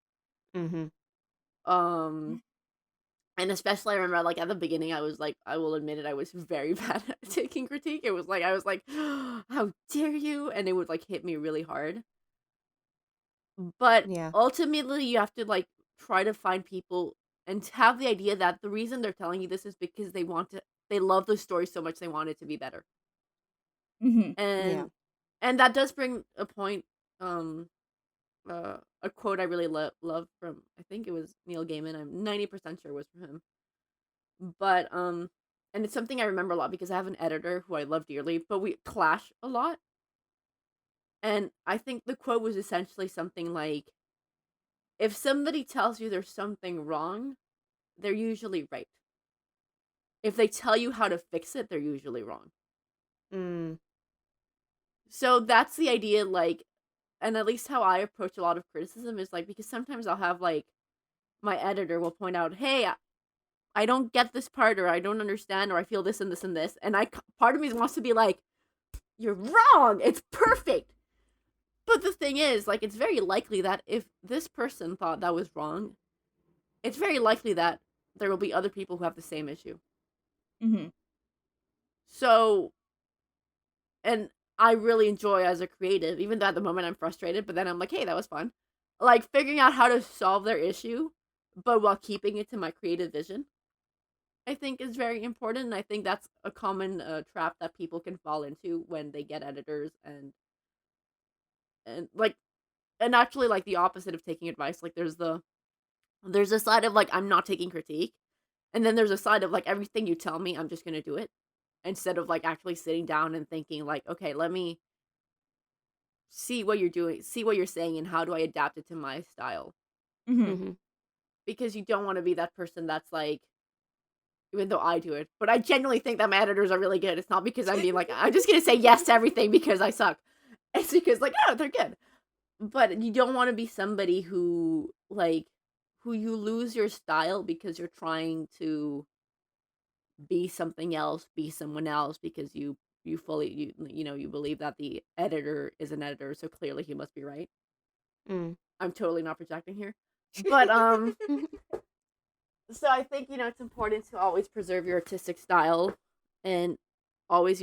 Mhm. Um and especially I remember like at the beginning I was like, I will admit it, I was very bad at taking critique. It was like I was like, how dare you? And it would like hit me really hard. But Yeah. ultimately you have to like try to find people and have the idea that the reason they're telling you this is because they love the story so much they want it to be better. Mm-hmm. And Yeah. and that does bring a point, a quote I really love from, I think it was Neil Gaiman. I'm 90% sure it was from him. But and it's something I remember a lot because I have an editor who I love dearly, but we clash a lot. And I think the quote was essentially something like, if somebody tells you there's something wrong, they're usually right. If they tell you how to fix it, they're usually wrong. Mm. So that's the idea, like, and at least how I approach a lot of criticism is like, because sometimes I'll have like my editor will point out, hey, I don't get this part, or I don't understand, or I feel this and this and this, and part of me wants to be like, you're wrong, it's perfect. But the thing is, like, it's very likely that if this person thought that was wrong, it's very likely that there will be other people who have the same issue. Mm-hmm. So, and I really enjoy as a creative, even though at the moment I'm frustrated, but then I'm like, hey, that was fun. Like, figuring out how to solve their issue, but while keeping it to my creative vision, I think is very important. And I think that's a common trap that people can fall into when they get editors, and like, and actually like the opposite of taking advice. Like there's a side of like, I'm not taking critique, and then there's a side of like, everything you tell me, I'm just gonna do it, instead of like actually sitting down and thinking like, okay, let me see what you're doing, see what you're saying, and how do I adapt it to my style. Mm-hmm. Mhm. Because you don't want to be that person that's like, even though I do it, but I genuinely think that my editors are really good. It's not because I'm being like, I'm just gonna say yes to everything because I suck. It's because like, oh, they're good. But you don't want to be somebody who you lose your style because you're trying to be something else, be someone else, because you fully you believe that the editor is an editor, so clearly he must be right. Mm. I'm totally not projecting here. But so I think, it's important to always preserve your artistic style, and always,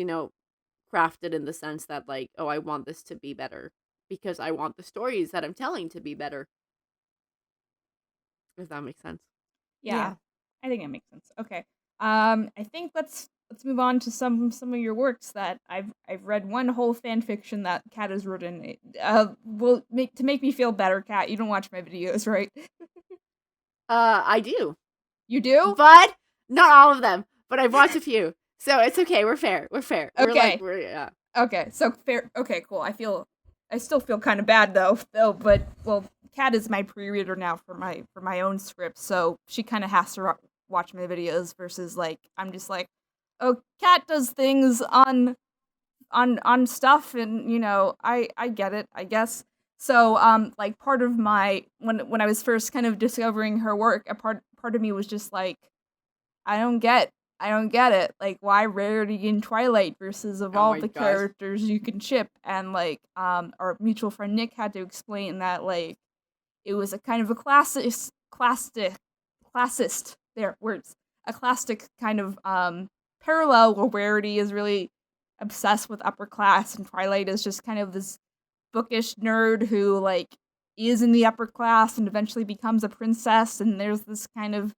craft it in the sense that like, oh, I want this to be better because I want the stories that I'm telling to be better. If that makes sense. Yeah, Yeah. I think that makes sense. Okay. I think let's move on to some of your works that I've read one whole fan fiction that Kat has written. Will make me feel better, Kat. You don't watch my videos, right? I do, You do? but not all of them. But I've watched a few, so it's okay. We're fair. We're fair. Okay. Yeah. Okay. So fair. Okay. Cool. I still feel kind of bad though. But well, Kat is my pre-reader now for my own script, so she kind of has to watch my videos versus like I'm just like, oh, Kat does things on stuff, and I get it, I guess. So like part of my when I was first kind of discovering her work, a part of me was just like, I don't get it. Like, why Rarity in Twilight versus of Oh all my the gosh. characters you can ship? And like our mutual friend Nick had to explain that like it was a kind of a classist there words a classic kind of parallel where Rarity is really obsessed with upper class and Twilight is just kind of this bookish nerd who like is in the upper class and eventually becomes a princess, and there's this kind of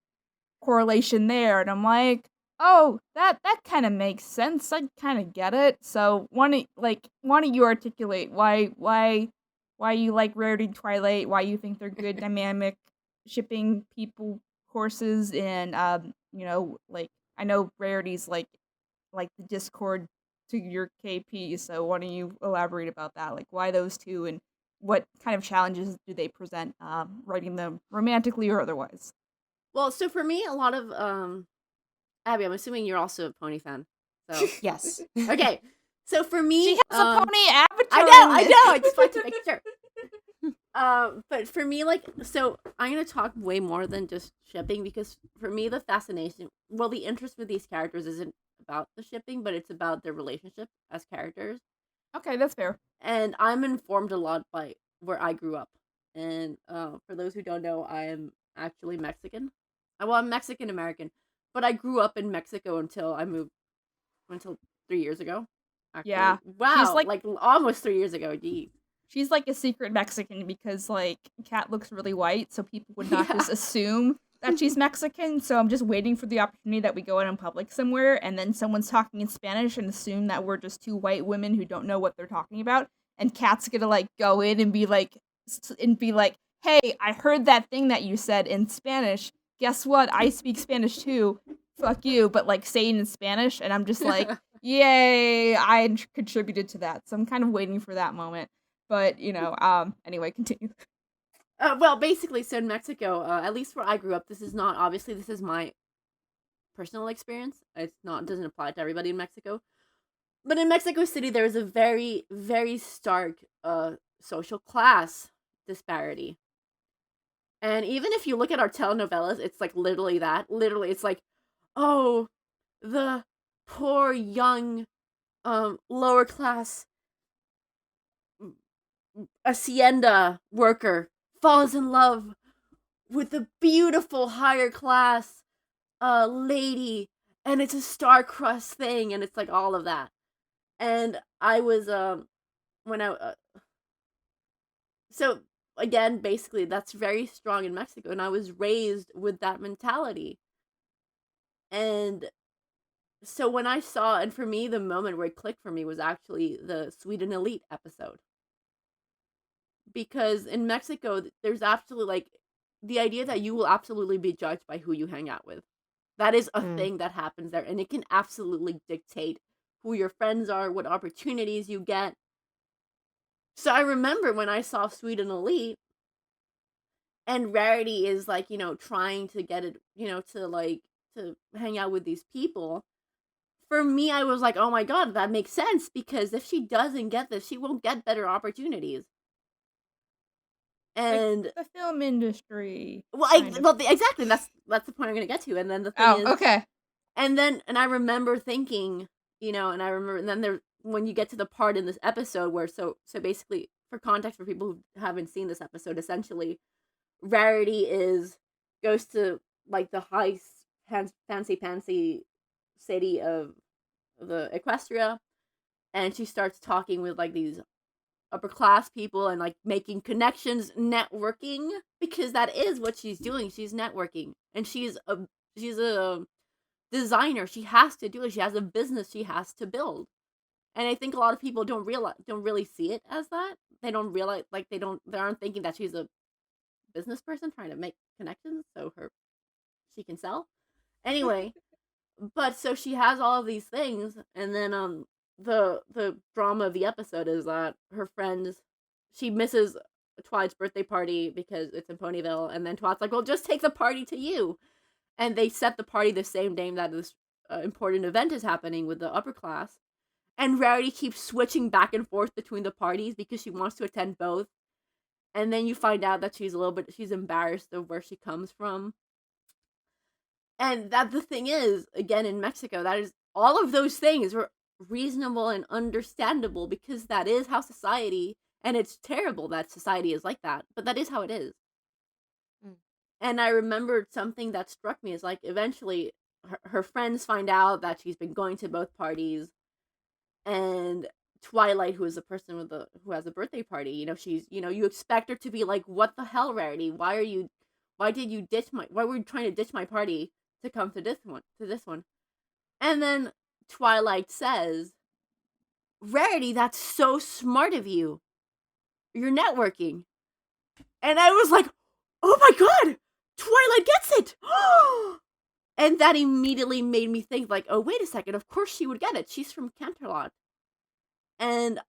correlation there, and I'm like, oh, that kind of makes sense. I kind of get it. So why don't you articulate why you like Rarity and Twilight? Why you think they're good dynamic shipping people courses? And like I know Rarity's like the Discord to your KP. So why don't you elaborate about that? Like why those two, and what kind of challenges do they present writing them romantically or otherwise? Well, so for me, a lot of Abby, I'm assuming you're also a pony fan. So Yes. okay. So for me, She has a pony avatar. I know. I just want to make sure. But for me, like, so I'm gonna talk way more than just shipping, because for me, the fascination, well, the interest with these characters isn't about the shipping, but it's about their relationship as characters. Okay, that's fair. And I'm informed a lot by where I grew up. And for those who don't know, I am actually Mexican. Well, I'm Mexican American, but I grew up in Mexico until 3 years ago. Actually. Yeah. Wow. She's like almost 3 years ago. Geez. She's like a secret Mexican because like Kat looks really white, so people would not just assume that she's Mexican. So I'm just waiting for the opportunity that we go out in public somewhere and then someone's talking in Spanish and assume that we're just two white women who don't know what they're talking about. And Kat's gonna like go in and be like, hey, I heard that thing that you said in Spanish. Guess what? I speak Spanish too. Fuck you. But like saying in Spanish, and I'm just like, yay, I contributed to that. So I'm kind of waiting for that moment. But, anyway, continue. Well, basically, so in Mexico, at least where I grew up, this is my personal experience. Doesn't apply to everybody in Mexico. But in Mexico City, there is a very, very stark social class disparity. And even if you look at our telenovelas, it's like literally that. Literally, it's like, oh, the poor young lower class hacienda worker falls in love with a beautiful higher class lady, and it's a star-crossed thing, and it's like all of that. And I was when I so again, basically that's very strong in Mexico, and I was raised with that mentality. And so when I saw, and for me, the moment where it clicked for me was actually the Sweden Elite episode. Because in Mexico, there's absolutely, like, the idea that you will absolutely be judged by who you hang out with. That is a thing that happens there, and it can absolutely dictate who your friends are, what opportunities you get. So I remember when I saw Sweden Elite, and Rarity is, like, trying to get it, to hang out with these people. For me, I was like, oh my god, that makes sense, because if she doesn't get this, she won't get better opportunities. And like the film industry. Exactly. That's the point I'm gonna get to. And then the thing is, okay. And I remember thinking, and then when you get to the part in this episode where so basically, for context for people who haven't seen this episode, essentially, Rarity goes to like the high fancy city of the Equestria, and she starts talking with like these upper class people and like making connections, networking, because that is what she's doing. She's networking, and she's a designer. She has to do it. She has a business she has to build. And I think a lot of people don't really see it as that. They don't realize, like, they aren't thinking that she's a business person trying to make connections so she can sell. Anyway, but so she has all of these things, and then the drama of the episode is that she misses Twilight's birthday party because it's in Ponyville, and then Twilight's like, well, just take the party to you. And they set the party the same day that this important event is happening with the upper class. And Rarity keeps switching back and forth between the parties because she wants to attend both. And then you find out that she's embarrassed of where she comes from. And that the thing is, again, in Mexico, that is, all of those things were reasonable and understandable because that is how society, and it's terrible that society is like that, but that is how it is. And I remembered something that struck me is like, eventually her friends find out that she's been going to both parties, and Twilight, who is the person who has a birthday party, you expect her to be like, what the hell, Rarity? Why were you trying to ditch my party to come to this one. And then Twilight says, Rarity, that's so smart of you. You're networking. And I was like, oh my god, Twilight gets it. And that immediately made me think, like, oh, wait a second, of course she would get it. She's from Canterlot. And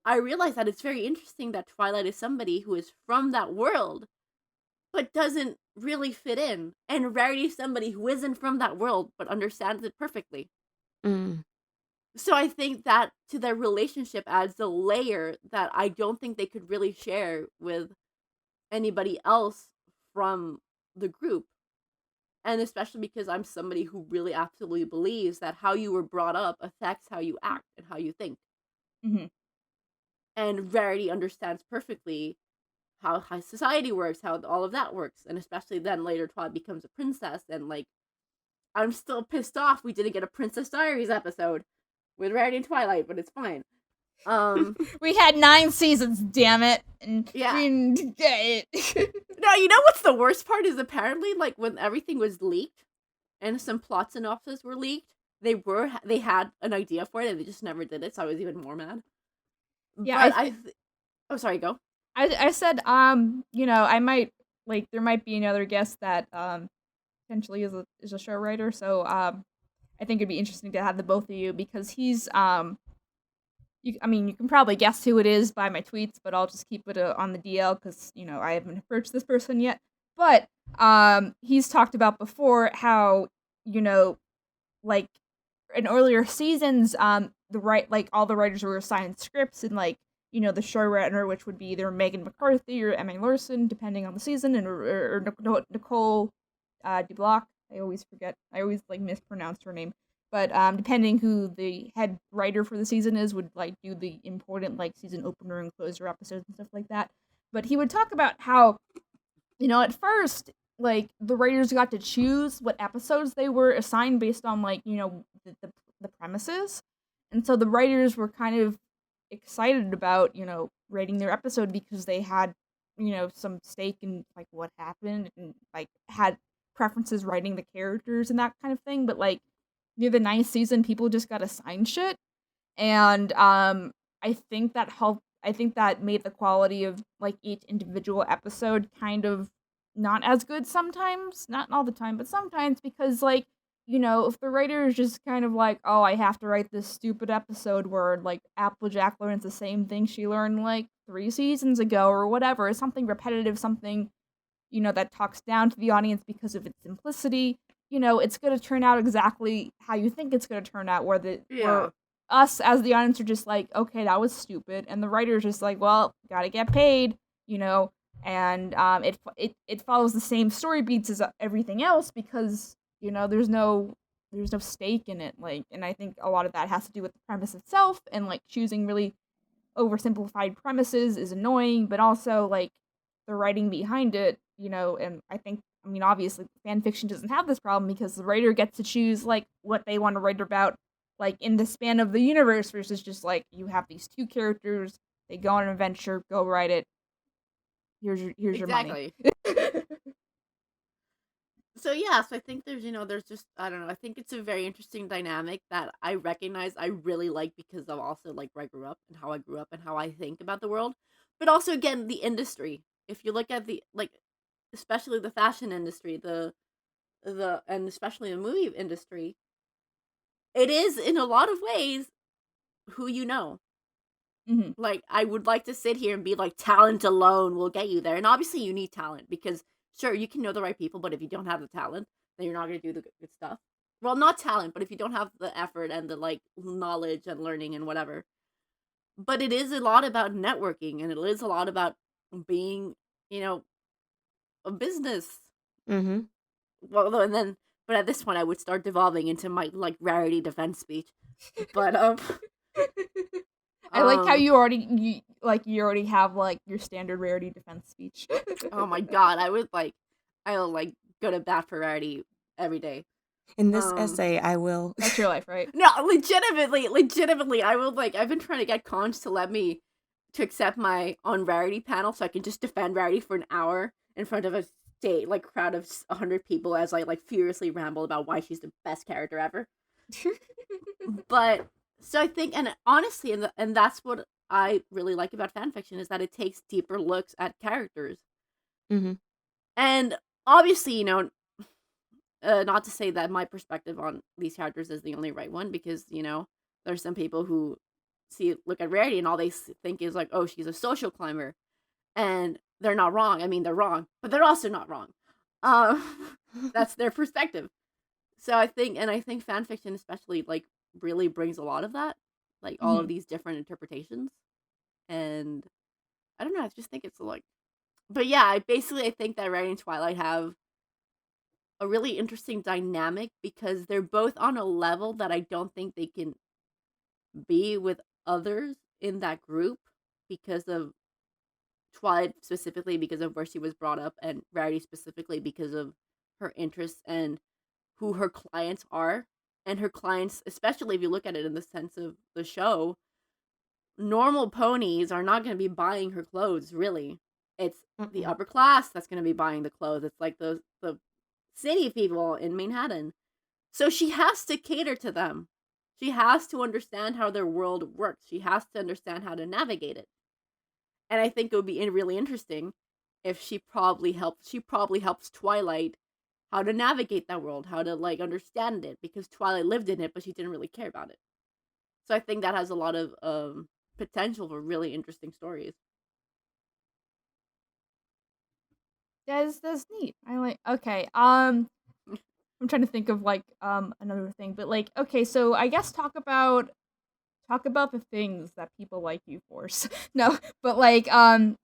I realized that it's very interesting that Twilight is somebody who is from that world, but doesn't really fit in. And Rarity is somebody who isn't from that world, but understands it perfectly. Mm. So I think that to their relationship adds a layer that I don't think they could really share with anybody else from the group. And especially because I'm somebody who really absolutely believes that how you were brought up affects how you act and how you think. Mm-hmm. And Rarity understands perfectly how high society works, how all of that works. And especially then later Twilight becomes a princess. And like, I'm still pissed off we didn't get a Princess Diaries episode with Rarity and Twilight, but it's fine. We had 9 seasons, damn it. And Yeah. we didn't get it. No, you know what's the worst part is apparently, like, when everything was leaked and some plot synopses were leaked, they had an idea for it and they just never did it, so I was even more mad. Yeah, but oh, sorry, go. I said, you know, I might, like, there might be another guest that, potentially is a show writer, so, I think it'd be interesting to have the both of you, because he's, you can probably guess who it is by my tweets, but I'll just keep it on the DL, because, you know, I haven't approached this person yet, but, he's talked about before how, you know, like, in earlier seasons, all the writers were assigned scripts, and, like, you know, the showrunner, which would be either Megan McCarthy or Emma Larson, depending on the season, and or Nicole DeBlock. I always like mispronounce her name, but depending who the head writer for the season is, would like do the important like season opener and closer episodes and stuff like that. But he would talk about how, you know, at first, like, the writers got to choose what episodes they were assigned based on, like, you know, the premises, and so the writers were kind of excited about, you know, writing their episode because they had, you know, some stake in like what happened and like had preferences writing the characters and that kind of thing. But like near the 9th season, people just got assigned shit, and I think that made the quality of like each individual episode kind of not as good sometimes, not all the time, but sometimes, because like, you know, if the writer is just kind of like, oh, I have to write this stupid episode where, like, Applejack learns the same thing she learned, like, 3 seasons ago or whatever, something repetitive, something, you know, that talks down to the audience because of its simplicity, you know, it's going to turn out exactly how you think it's going to turn out, where us as the audience are just like, okay, that was stupid, and the writer's just like, well, gotta get paid, you know, and it follows the same story beats as everything else because, you know, there's no stake in it, like, and I think a lot of that has to do with the premise itself, and like choosing really oversimplified premises is annoying, but also like the writing behind it, you know, and I think, I mean, obviously fan fiction doesn't have this problem because the writer gets to choose like what they want to write about, like in the span of the universe, versus just like you have these 2 characters, they go on an adventure, go write it. Here's your money. So yeah, so I think there's just, I don't know, I think it's a very interesting dynamic that I recognize I really like because of also like where I grew up and how I grew up and how I think about the world. But also again, the industry. If you look at the, like, especially the fashion industry, and especially the movie industry, it is in a lot of ways who you know. Mm-hmm. Like, I would like to sit here and be like, talent alone will get you there. And obviously you need talent because, sure, you can know the right people, but if you don't have the talent, then you're not going to do the good stuff. Well, not talent, but if you don't have the effort and the, like, knowledge and learning and whatever. But it is a lot about networking, and it is a lot about being, you know, a business. Mm-hmm. Well, and then, but at this point, I would start devolving into my, like, Rarity defense speech. But, I like how you already have like your standard Rarity defense speech. Oh my god, I'll like go to bat for Rarity every day. In this essay, I will. That's your life, right? No, legitimately, I will, like, I've been trying to get cons to accept my on Rarity panel so I can just defend Rarity for an hour in front of a like crowd of 100 people as I like furiously ramble about why she's the best character ever. But so I think, and honestly, and that's what I really like about fanfiction is that it takes deeper looks at characters. Mm-hmm. And obviously, you know, not to say that my perspective on these characters is the only right one, because you know there's some people who look at Rarity and all they think is like, oh, she's a social climber, and they're not wrong. I mean, they're wrong, but they're also not wrong. That's their perspective. So I think fanfiction especially like really brings a lot of that, like all of these different interpretations, and I don't know. I just think it's like, but yeah, I think that Rarity and Twilight have a really interesting dynamic because they're both on a level that I don't think they can be with others in that group because of Twilight specifically because of where she was brought up, and Rarity specifically because of her interests and who her clients are. And her clients, especially if you look at it in the sense of the show, normal ponies are not going to be buying her clothes, really. It's the upper class that's going to be buying the clothes. It's like the city people in Manhattan. So she has to cater to them. She has to understand how their world works. She has to understand how to navigate it. And I think it would be really interesting if she probably helps Twilight how to navigate that world, how to like understand it, because Twilight lived in it, but she didn't really care about it. So I think that has a lot of potential for really interesting stories. That's neat. I like. Okay. I'm trying to think of like another thing, but like okay, so I guess talk about the things that people like you for. No, but like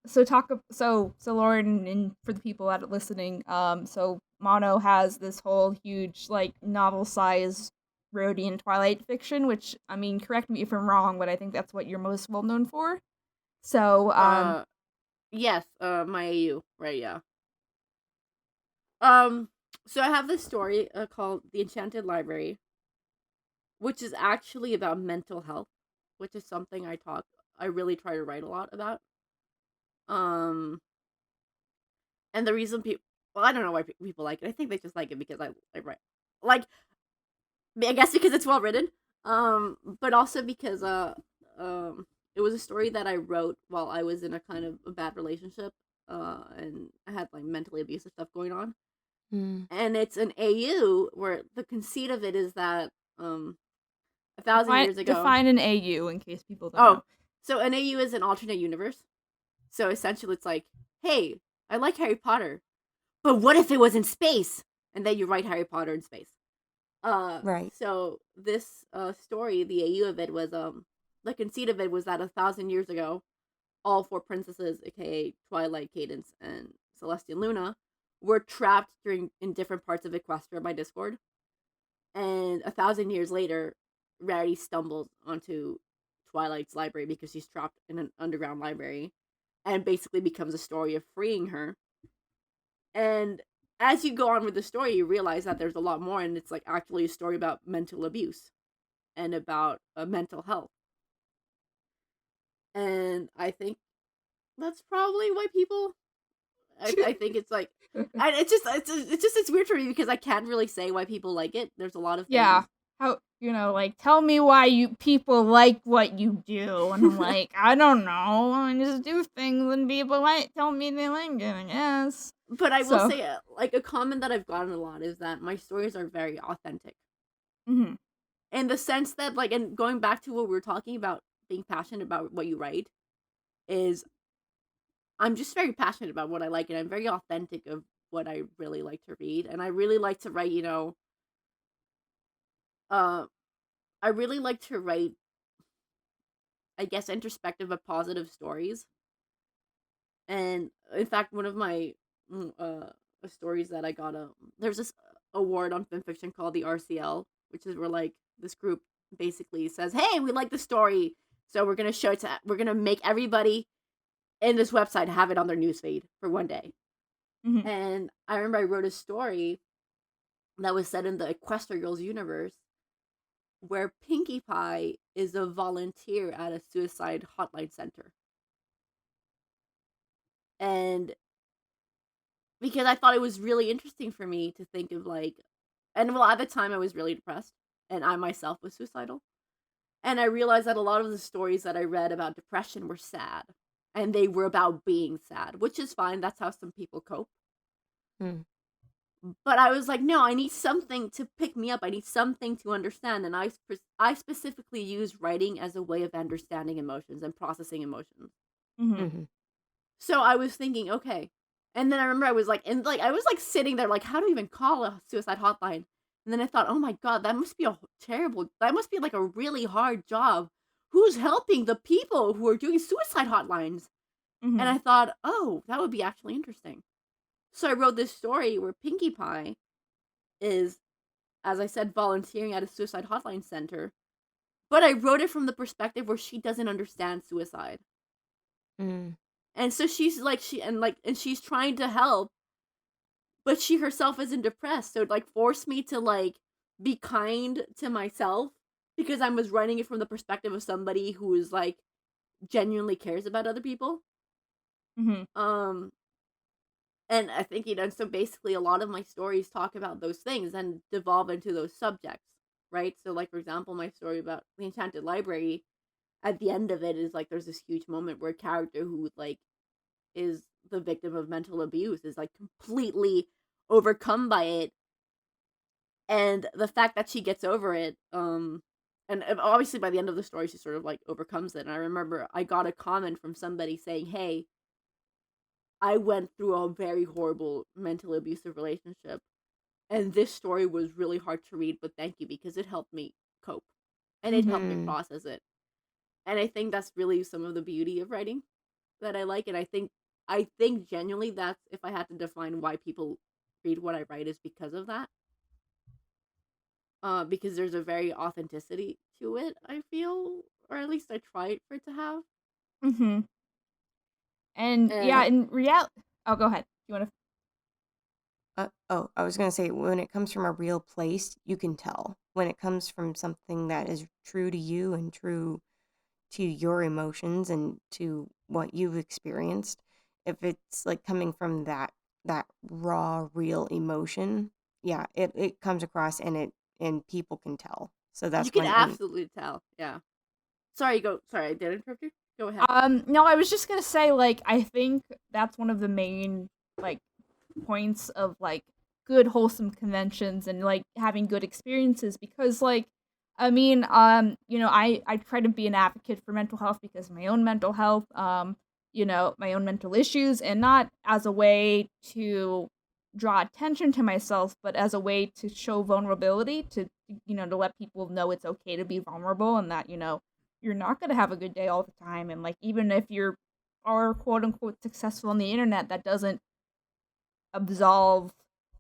so Lauren, and for the people that are listening, so Mono has this whole huge like novel size Rhodey and Twilight fiction, which I mean, correct me if I'm wrong, but I think that's what you're most well known for. So yes, my AU, right? Yeah. So I have this story called The Enchanted Library, which is actually about mental health, which is something I really try to write a lot about. And the reason people, well, I don't know why people like it. I think they just like it because I write, like, I guess because it's well written. But also because it was a story that I wrote while I was in a kind of a bad relationship, and I had like mentally abusive stuff going on. And it's an AU where the conceit of it is that 1,000 years ago. Define an AU in case people don't know. So an AU is an alternate universe. So essentially, it's like, hey, I like Harry Potter, but what if it was in space? And then you write Harry Potter in space. Right. So this story, the AU of it was the conceit of it was that 1,000 years ago, all four princesses, aka Twilight, Cadence, and Celestia Luna, were trapped in different parts of Equestria by Discord. And 1,000 years later, Rarity stumbles onto Twilight's library because she's trapped in an underground library, and basically becomes a story of freeing her. And as you go on with the story, you realize that there's a lot more, and it's like actually a story about mental abuse and about mental health. And I think that's probably why people. I think it's like, and it's weird for me because I can't really say why people like it. There's a lot of things. Yeah. How, like, tell me why you people like what you do, and I'm like, I don't know, I just do things and people tell me they like it, I guess. But I will say, like, a comment that I've gotten a lot is that my stories are very authentic. Mm-hmm. In the sense that, like, and going back to what we were talking about, being passionate about what you write, is I'm just very passionate about what I like, and I'm very authentic of what I really like to read, and I really like to write, I really like to write, I guess, introspective but positive stories. And in fact, one of my stories that I got, there's this award on fanfiction called the RCL, which is where like this group basically says, hey, we like the story, so we're gonna make everybody in this website have it on their newsfeed for one day. Mm-hmm. And I remember I wrote a story that was set in the Equestria Girls universe, where Pinkie Pie is a volunteer at a suicide hotline center. And because I thought it was really interesting for me to think of like, and well, at the time I was really depressed, and I myself was suicidal, and I realized that a lot of the stories that I read about depression were sad, and they were about being sad, which is fine. That's how some people cope. Mm. But I was like, no, I need something to pick me up. I need something to understand, and I specifically use writing as a way of understanding emotions and processing emotions. Mm-hmm. Mm-hmm. So I was thinking, okay. And then I remember I was like, sitting there like, how do you even call a suicide hotline? And then I thought, oh my God, that must be that must be like a really hard job. Who's helping the people who are doing suicide hotlines? Mm-hmm. And I thought, oh, that would be actually interesting. So I wrote this story where Pinkie Pie is, as I said, volunteering at a suicide hotline center. But I wrote it from the perspective where she doesn't understand suicide. Mm. And so she's like, and she's trying to help, but she herself isn't depressed. So it like forced me to like be kind to myself because I was writing it from the perspective of somebody who is like genuinely cares about other people. Mm-hmm. And I think, so basically a lot of my stories talk about those things and devolve into those subjects, right? So like, for example, my story about the Enchanted Library, at the end of it is like there's this huge moment where a character who like is the victim of mental abuse is like completely overcome by it, and the fact that she gets over it, and obviously by the end of the story she sort of like overcomes it. And I remember I got a comment from somebody saying, hey, I went through a very horrible mental abusive relationship, and this story was really hard to read, but thank you, because it helped me cope and it helped me Mm. process it. And I think that's really some of the beauty of writing that I like. And I think genuinely that's, if I had to define why people read what I write, is because of that. Because there's a very authenticity to it, I feel, or at least I try for it to have. Mm-hmm. And yeah, And in reality, oh, go ahead. You want to? I was going to say, when it comes from a real place, you can tell. When it comes from something that is true to you and true to your emotions and to what you've experienced, if it's like coming from that raw, real emotion, yeah, it comes across, and people can tell. So you that's can when, and absolutely tell. Yeah. Sorry, I did interrupt you. Go ahead. No, I was just gonna say, like, I think that's one of the main, like, points of, like, good wholesome conventions and, like, having good experiences, because, like, I mean, I try to be an advocate for mental health because of my own mental health, my own mental issues, and not as a way to draw attention to myself, but as a way to show vulnerability, to let people know it's okay to be vulnerable, and that, you're not going to have a good day all the time. And like, even if you are quote unquote successful on the internet, that doesn't absolve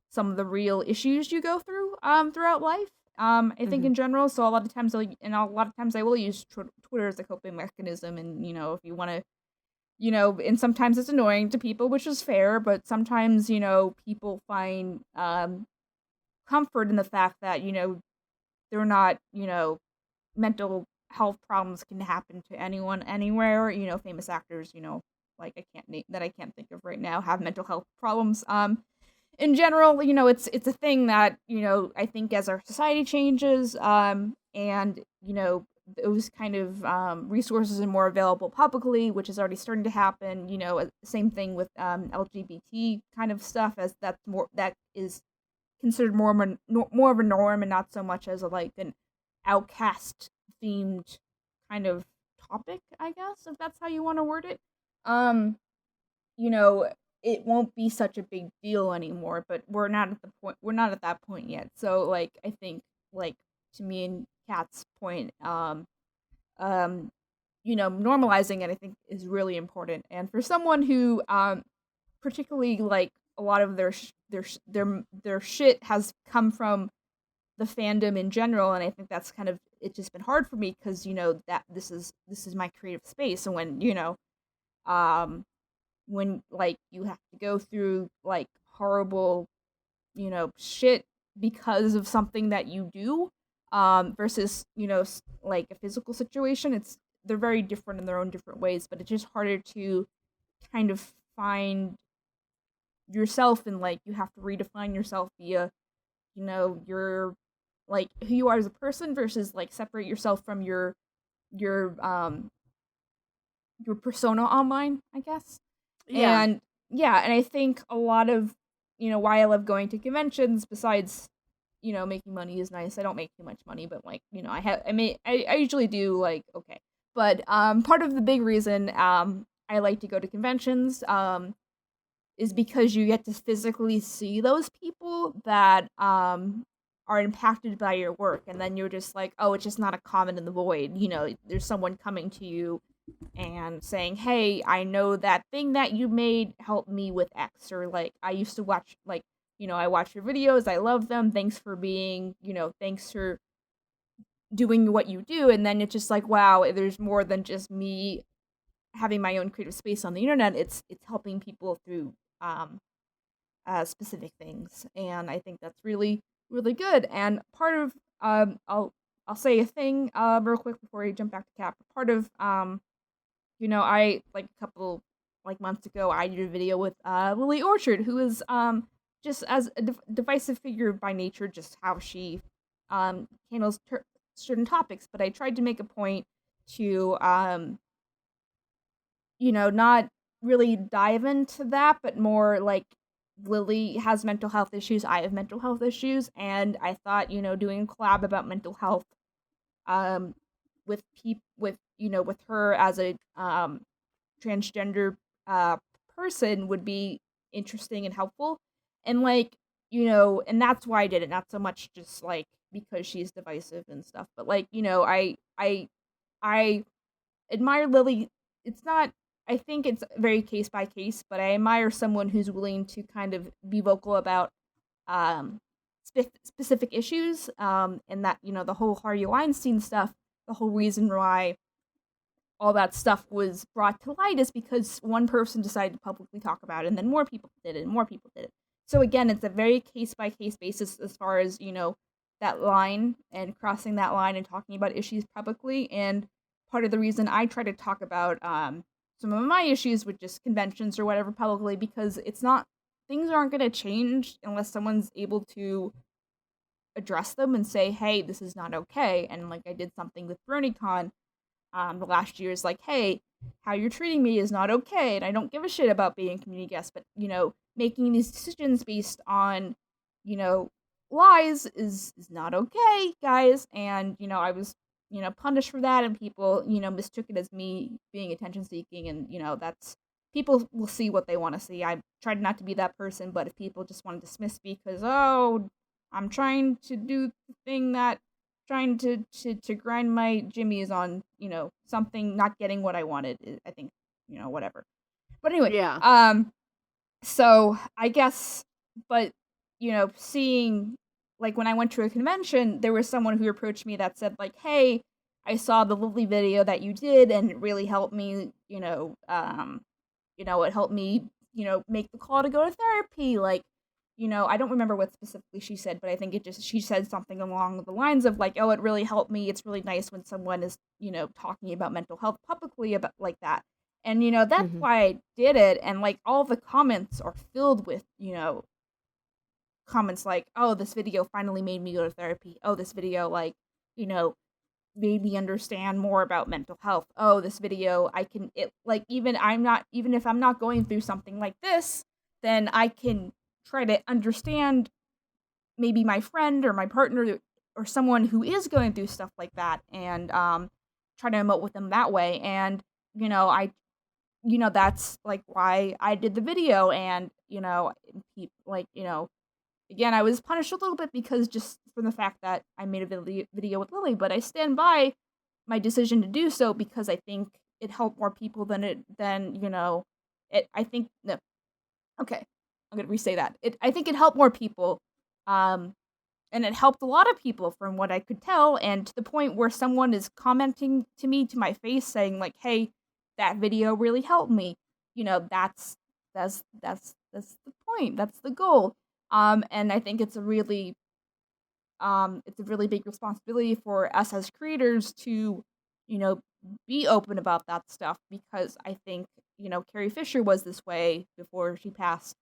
some of the real issues you go through throughout life. I think in general. So a lot of times I will use Twitter as a coping mechanism. And if you want to, and sometimes it's annoying to people, which is fair, but sometimes people find comfort in the fact that they're not mental health problems can happen to anyone anywhere. Famous actors, like I can't think of right now, have mental health problems. In general, it's a thing that I think as our society changes, and those kind of resources are more available publicly, which is already starting to happen. Same thing with LGBT kind of stuff, as that is considered more of a norm, and not so much as like an outcast themed kind of topic, I guess, if that's how you want to word it. Um, it won't be such a big deal anymore, but we're not at that point yet. So like, I think, like, to me and Kat's point, normalizing it, I think, is really important. And for someone who particularly, like, a lot of their shit has come from the fandom in general, and I think that's kind of, it's just been hard for me because that this is my creative space. And um when like you have to go through like horrible shit because of something that you do, versus like a physical situation, they're very different in their own different ways, but it's just harder to kind of find yourself, and like you have to redefine yourself via, you know, your like who you are as a person versus like separate yourself from your your persona online, I guess. Yeah. And yeah, and I think a lot of, you know, why I love going to conventions, besides, you know, making money is nice. I don't make too much money, but like, you know, I usually do like okay. But part of the big reason I like to go to conventions is because you get to physically see those people that are impacted by your work, and then you're just like, oh, it's just not a comment in the void. You know, there's someone coming to you and saying, hey, I know that thing that you made helped me with X, or like I used to watch, like, you know, I watch your videos, I love them, thanks for being, you know, thanks for doing what you do. And then it's just like, wow, there's more than just me having my own creative space on the internet. It's helping people through specific things, and I think that's really really good. And part of I'll say a thing real quick before I jump back to Cap. Part of you know, I like a couple like months ago I did a video with Lily Orchard, who is just as a divisive figure by nature, just how she handles certain topics. But I tried to make a point to you know, not really dive into that, but more like Lily has mental health issues, I have mental health issues, and I thought, you know, doing a collab about mental health um with you know, with her as a transgender uh person would be interesting and helpful. And like, you know, and that's why I did it, not so much just like because she's divisive and stuff, but like, you know, I admire Lily. It's not, I think it's very case by case, but I admire someone who's willing to kind of be vocal about um, specific issues. And that, you know, the whole Harvey Weinstein stuff, the whole reason why all that stuff was brought to light is because one person decided to publicly talk about it, and then more people did it, and more people did it. So again, it's a very case by case basis as far as, you know, that line and crossing that line and talking about issues publicly. And part of the reason I try to talk about some of my issues with just conventions or whatever publicly, because it's not, things aren't going to change unless someone's able to address them and say, hey, this is not okay. And like I did something with BronyCon the last year, is like, hey, how you're treating me is not okay, and I don't give a shit about being a community guest, but, you know, making these decisions based on, you know, lies is not okay, guys. And, you know, I was, you know, punished for that, and people, you know, mistook it as me being attention seeking, and, you know, that's, people will see what they want to see. I tried not to be that person, but if people just want to dismiss me because, oh, I'm trying to do the thing that trying to grind my jimmies on, you know, something, not getting what I wanted, I think, you know, whatever. But anyway, Yeah. so I guess, but, you know, seeing, like when I went to a convention, there was someone who approached me that said like, hey, I saw the Lily video that you did, and it really helped me, you know, it helped me, you know, make the call to go to therapy. Like, you know, I don't remember what specifically she said, but I think it just, she said something along the lines of like, oh, it really helped me. It's really nice when someone is, you know, talking about mental health publicly about like that. And, you know, that's why I did it. And like all the comments are filled with, you know, comments like, oh, this video finally made me go to therapy. Oh, this video, like, you know, made me understand more about mental health. Oh, this video, I can, it, like, even if I'm not going through something like this, then I can try to understand maybe my friend or my partner or someone who is going through stuff like that, and try to emote with them that way. And, you know, that's like why I did the video. And, you know, like, you know, again, I was punished a little bit because just from the fact that I made a video with Lily, but I stand by my decision to do so because I think it helped more people than, you know, I think, no, okay, I'm going to re-say that. I think it helped more people, and it helped a lot of people from what I could tell, and to the point where someone is commenting to me to my face saying like, hey, that video really helped me. You know, that's the point. That's the goal. And I think it's a really big responsibility for us as creators to, you know, be open about that stuff, because I think, you know, Carrie Fisher was this way before she passed.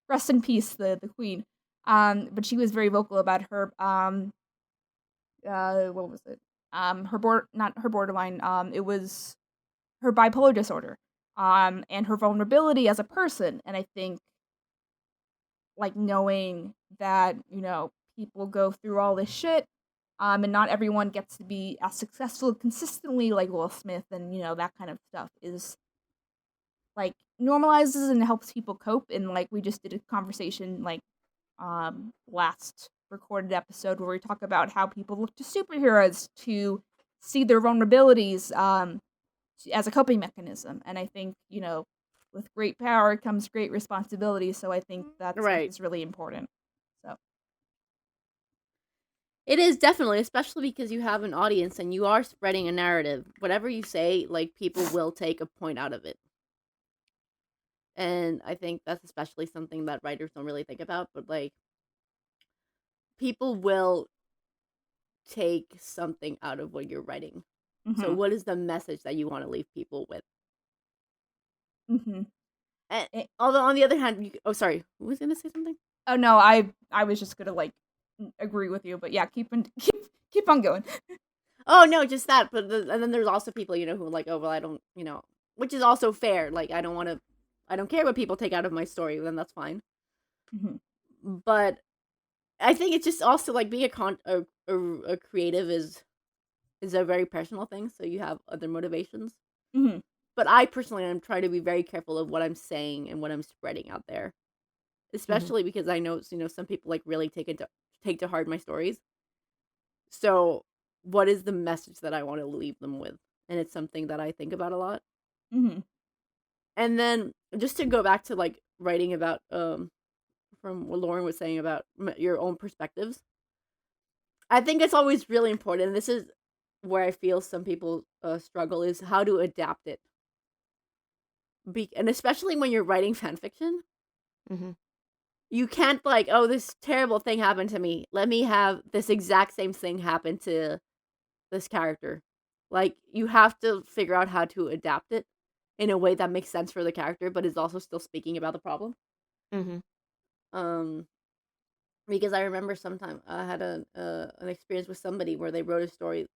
rest in peace, the queen. But she was very vocal about her what was it? Not her borderline. It was her bipolar disorder. And her vulnerability as a person. And I think, like, knowing that, people go through all this shit, and not everyone gets to be as successful consistently like Will Smith, and that kind of stuff is like normalizes and helps people cope. And like we just did a conversation like last recorded episode where we talk about how people look to superheroes to see their vulnerabilities as a coping mechanism. And I think with great power comes great responsibility, so I think that is really important. So it is definitely, especially because you have an audience and you are spreading a narrative. Whatever you say, like, people will take a point out of it. And I think that's especially something that writers don't really think about, but like, people will take something out of what you're writing. Mm-hmm. So what is the message that you want to leave people with? Mm-hmm. And, although on the other hand, sorry, who was gonna say something? Oh no, I was just gonna like agree with you, but yeah, keep on going. Oh no, just that. But and then there's also people who are like, oh well, I don't, which is also fair. Like, I don't care what people take out of my story. Then that's fine. Mm-hmm. But I think it's just also like being a creative is a very personal thing. So you have other motivations. Mm-hmm. But I personally am trying to be very careful of what I'm saying and what I'm spreading out there, especially because I know some people like really take to heart my stories. So what is the message that I want to leave them with? And it's something that I think about a lot. Mm-hmm. And then just to go back to like writing about from what Lauren was saying about your own perspectives, I think it's always really important. And this is where I feel some people struggle, is how to adapt it. And especially when you're writing fan fiction, you can't like, oh, this terrible thing happened to me. Let me have this exact same thing happen to this character. Like, you have to figure out how to adapt it in a way that makes sense for the character, but is also still speaking about the problem. Because I remember sometime I had an experience with somebody where they wrote a story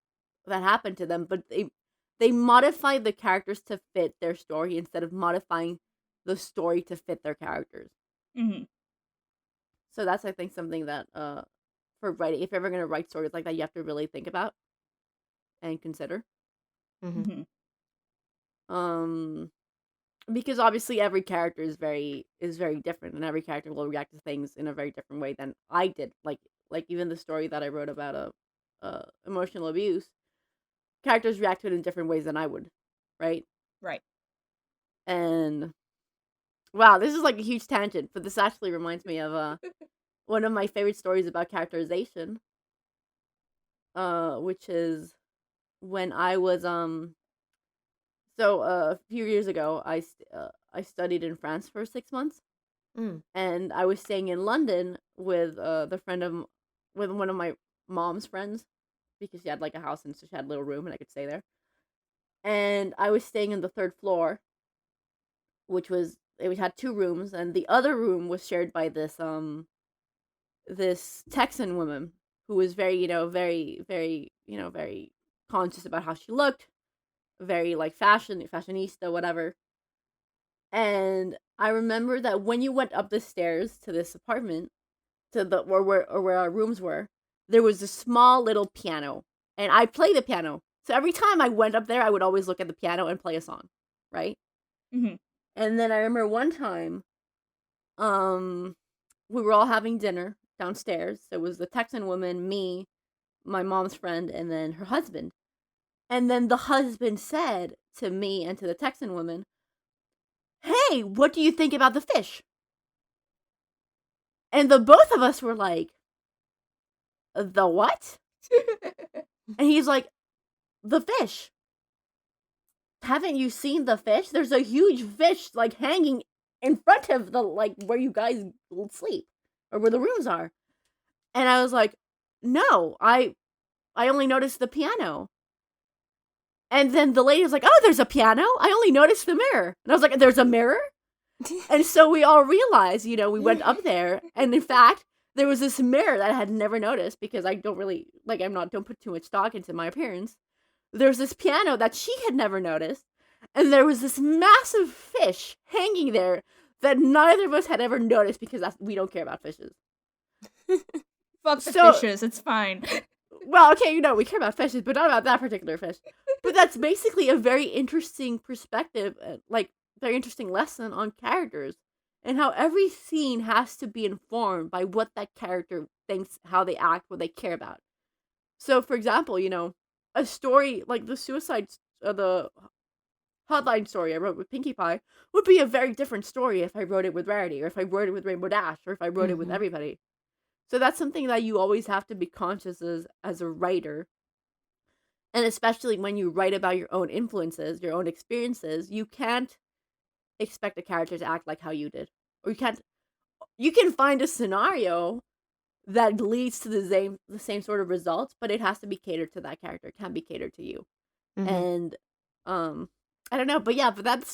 that happened to them, but they modified the characters to fit their story instead of modifying the story to fit their characters. Mm-hmm. So that's, I think, something that for writing, if you're ever going to write stories like that, you have to really think about and consider. Mm-hmm. Because obviously every character is very different, and every character will react to things in a very different way than I did. Like even the story that I wrote about emotional abuse, characters react to it in different ways than I would, right? Right. And wow, this is like a huge tangent, but this actually reminds me of one of my favorite stories about characterization, which is when I was so a few years ago I studied in France for 6 months, and I was staying in London with with one of my mom's friends, because she had like a house, and so she had a little room and I could stay there. And I was staying on the 3rd floor, which had 2 rooms, and the other room was shared by this Texan woman who was very, very conscious about how she looked, very like fashionista, whatever. And I remember that when you went up the stairs to this apartment, to the where our rooms were, there was a small little piano, and I play the piano. So every time I went up there, I would always look at the piano and play a song, right? Mm-hmm. And then I remember one time, we were all having dinner downstairs. So it was the Texan woman, me, my mom's friend, and then her husband. And then the husband said to me and to the Texan woman, "Hey, what do you think about the fish?" And the both of us were like, "The what?" And he's like, "The fish. Haven't you seen the fish? There's a huge fish like hanging in front of the like where you guys sleep, or where the rooms are." And I was like, "No, I only noticed the piano." And then the lady was like, "Oh, there's a piano? I only noticed the mirror." And I was like, "There's a mirror?" And so we all realized, we went up there, and in fact, there was this mirror that I had never noticed because I don't really, don't put too much stock into my appearance. There's this piano that she had never noticed, and there was this massive fish hanging there that neither of us had ever noticed because we don't care about fishes. Fuck the fishes, it's fine. Well, okay, we care about fishes, but not about that particular fish. But that's basically a very interesting perspective, very interesting lesson on characters and how every scene has to be informed by what that character thinks, how they act, what they care about. So, for example, a story like the the Hotline story I wrote with Pinkie Pie would be a very different story if I wrote it with Rarity, or if I wrote it with Rainbow Dash, or if I wrote it with everybody. So that's something that you always have to be conscious as a writer. And especially when you write about your own influences, your own experiences, you can't expect a character to act like how you did. Or you can find a scenario that leads to the same sort of results, but it has to be catered to that character. It can't be catered to you. And I don't know, but yeah, but that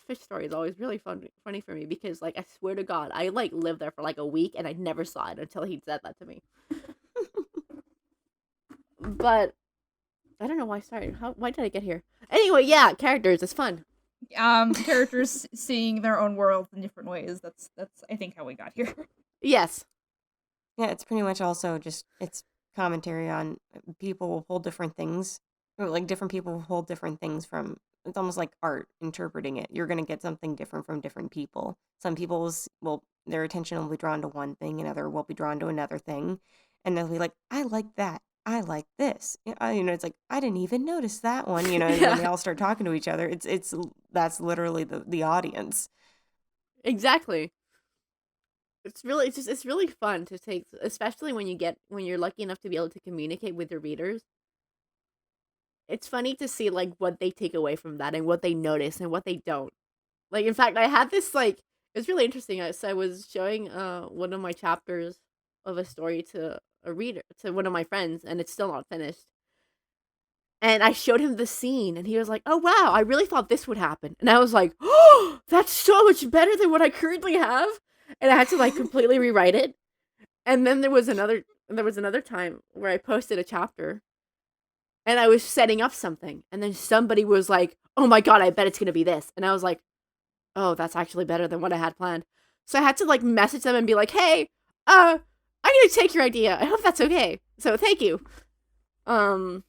fish story is always really funny for me because I swear to God, I lived there for a week and I never saw it until he said that to me. But I don't know why. Sorry, why did I get here? Anyway, yeah, characters, it's fun. Characters seeing their own world in different ways. That's I think how we got here. Yes. Yeah, it's pretty much also just it's commentary on people will pull different things. Or different people will hold different things from. It's almost like art, interpreting it. You're gonna get something different from different people. Some people's their attention will be drawn to one thing, another will be drawn to another thing, and they'll be like, "I like that. I like this." It's like I didn't even notice that one. And when they all start talking to each other, that's literally the audience. Exactly. It's really fun to take, especially when you're lucky enough to be able to communicate with your readers. It's funny to see what they take away from that and what they notice and what they don't. In fact, I had this it's really interesting. I was showing one of my chapters of a story to a reader, to one of my friends, and it's still not finished. And I showed him the scene, and he was like, "Oh wow, I really thought this would happen." And I was like, "Oh, that's so much better than what I currently have." And I had to completely rewrite it. And then there was another time where I posted a chapter. And I was setting up something, and then somebody was like, "Oh my God, I bet it's gonna be this." And I was like, "Oh, that's actually better than what I had planned." So I had to message them and be like, "Hey, I'm gonna take your idea. I hope that's okay. So thank you." But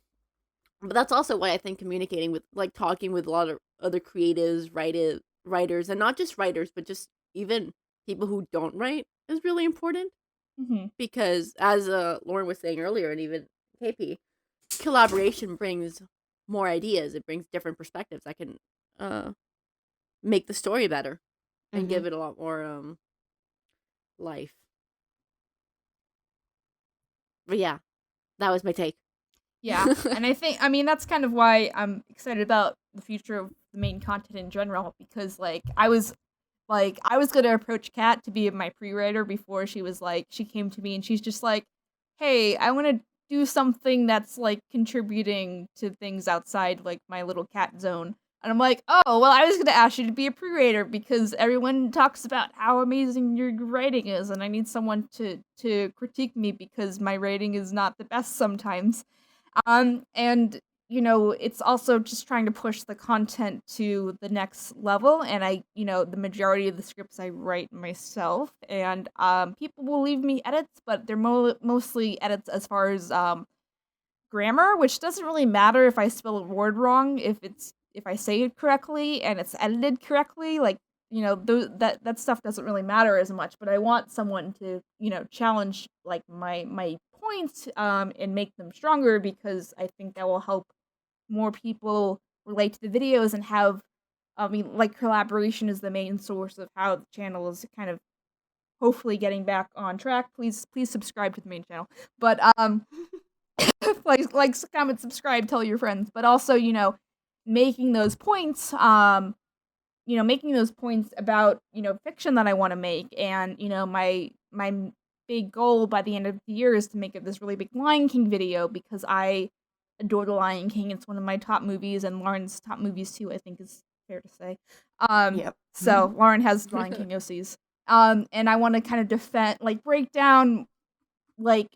that's also why I think communicating with talking with a lot of other creatives, writers, and not just writers, but just even people who don't write is really important. Because as Lauren was saying earlier, and even KP, collaboration brings more ideas. It brings different perspectives that can make the story better and give it a lot more life. But yeah, that was my take. Yeah, and I mean that's kind of why I'm excited about the future of the main content in general, because I was gonna approach Kat to be my pre-writer before she came to me and she's just like, "Hey, I want to do something that's contributing to things outside my little cat zone." And I'm like, "Oh, well, I was gonna ask you to be a pre-writer because everyone talks about how amazing your writing is, and I need someone to critique me because my writing is not the best sometimes." And it's also just trying to push the content to the next level, and the majority of the scripts I write myself, and people will leave me edits, but they're mostly edits as far as grammar, which doesn't really matter if I spell a word wrong, if I say it correctly and it's edited correctly, that stuff doesn't really matter as much, but I want someone to challenge my points and make them stronger, because I think that will help more people relate to the videos and have collaboration is the main source of how the channel is kind of hopefully getting back on track. Please subscribe to the main channel, but comment, subscribe, tell your friends, but also making those points about fiction that I want to make, and my big goal by the end of the year is to make this really big Lion King video, because I adore The Lion King. It's one of my top movies, and Lauren's top movies too, I think, is fair to say. Yep. So Lauren has Lion King OCs. And I want to kind of break down, like,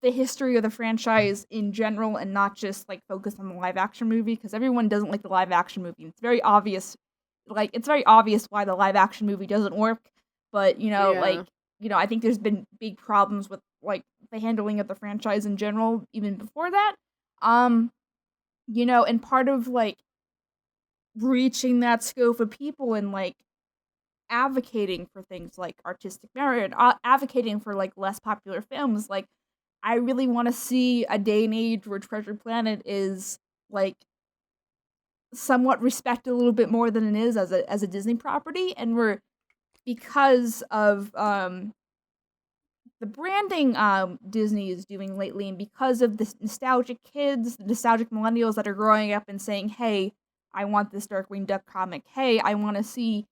the history of the franchise in general and not just, like, focus on the live action movie, because everyone doesn't like the live action movie. It's very obvious, why the live action movie doesn't work, but, I think there's been big problems with, like, the handling of the franchise in general, even before that. And part of, like, reaching that scope of people and, like, advocating for things like artistic merit, advocating for, like, less popular films, like, I really want to see a day and age where Treasure Planet is, like, somewhat respected a little bit more than it is as a Disney property, and because of the branding Disney is doing lately, and because of the nostalgic kids, the nostalgic millennials that are growing up and saying, "Hey, I want this Darkwing Duck comic. Hey, I want to see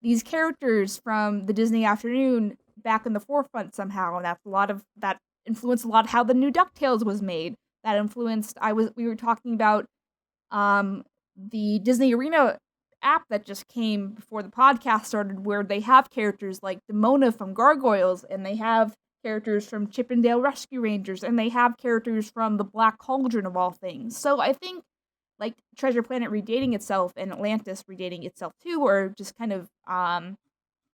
these characters from the Disney afternoon back in the forefront somehow," and that influenced a lot of how the new DuckTales was made. That influenced we were talking about the Disney Arena app that just came before the podcast started, where they have characters like Demona from Gargoyles, and they have characters from Chippendale Rescue Rangers, and they have characters from the Black Cauldron of all things. So I think, like, Treasure Planet redating itself and Atlantis redating itself too, or just kind of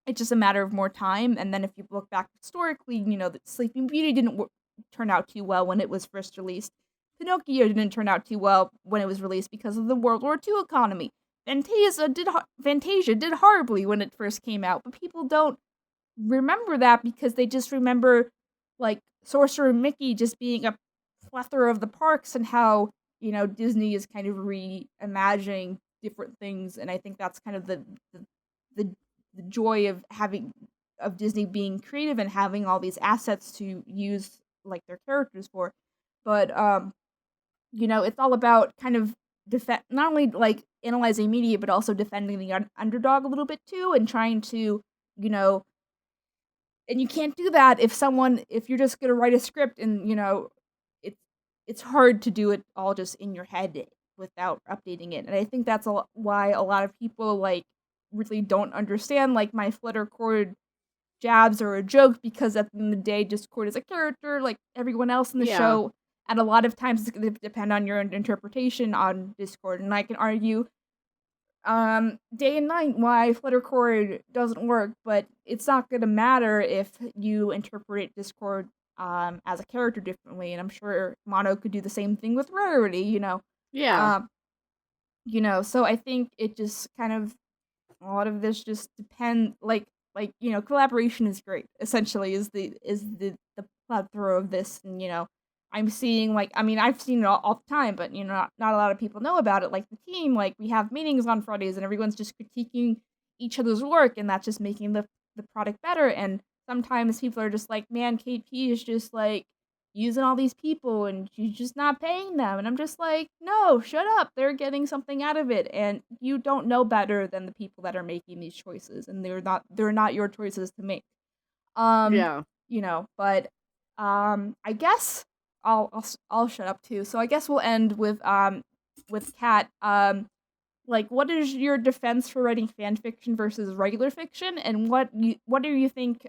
it's just a matter of more time. And then if you look back historically, that Sleeping Beauty didn't turn out too well when it was first released. Pinocchio didn't turn out too well when it was released because of the World War II economy. Fantasia did horribly when it first came out, but people don't remember that because they just remember, like, Sorcerer Mickey just being a plethora of the parks, and how, Disney is kind of reimagining different things. And I think that's kind of the joy of Disney being creative and having all these assets to use, like, their characters for. But it's all about kind of not only, like, analyzing media, but also defending the underdog a little bit too, and trying to, and you can't do that if you're just gonna write a script, and it's hard to do it all just in your head without updating it. And I think that's why a lot of people, like, really don't understand, like, my Fluttercord jabs are a joke, because at the end of the day, Discord is a character like everyone else in the show. And a lot of times it's going to depend on your interpretation on Discord. And I can argue day and night why Fluttercord doesn't work, but it's not going to matter if you interpret Discord as a character differently. And I'm sure Mono could do the same thing with Rarity, Yeah. So I think it just kind of, a lot of this just depend, like, collaboration is great, essentially, is the plethora of this. And, I'm seeing, like, I mean, I've seen it all the time, but, not a lot of people know about it. Like, the team, like, we have meetings on Fridays, and everyone's just critiquing each other's work, and that's just making the product better. And sometimes people are just like, man, KP is just, like, using all these people, and she's just not paying them. And I'm just like, no, shut up. They're getting something out of it, and you don't know better than the people that are making these choices, and they're not your choices to make. Yeah. But I guess I'll shut up too. So I guess we'll end with Kat. Like, what is your defense for writing fan fiction versus regular fiction, and what do you think?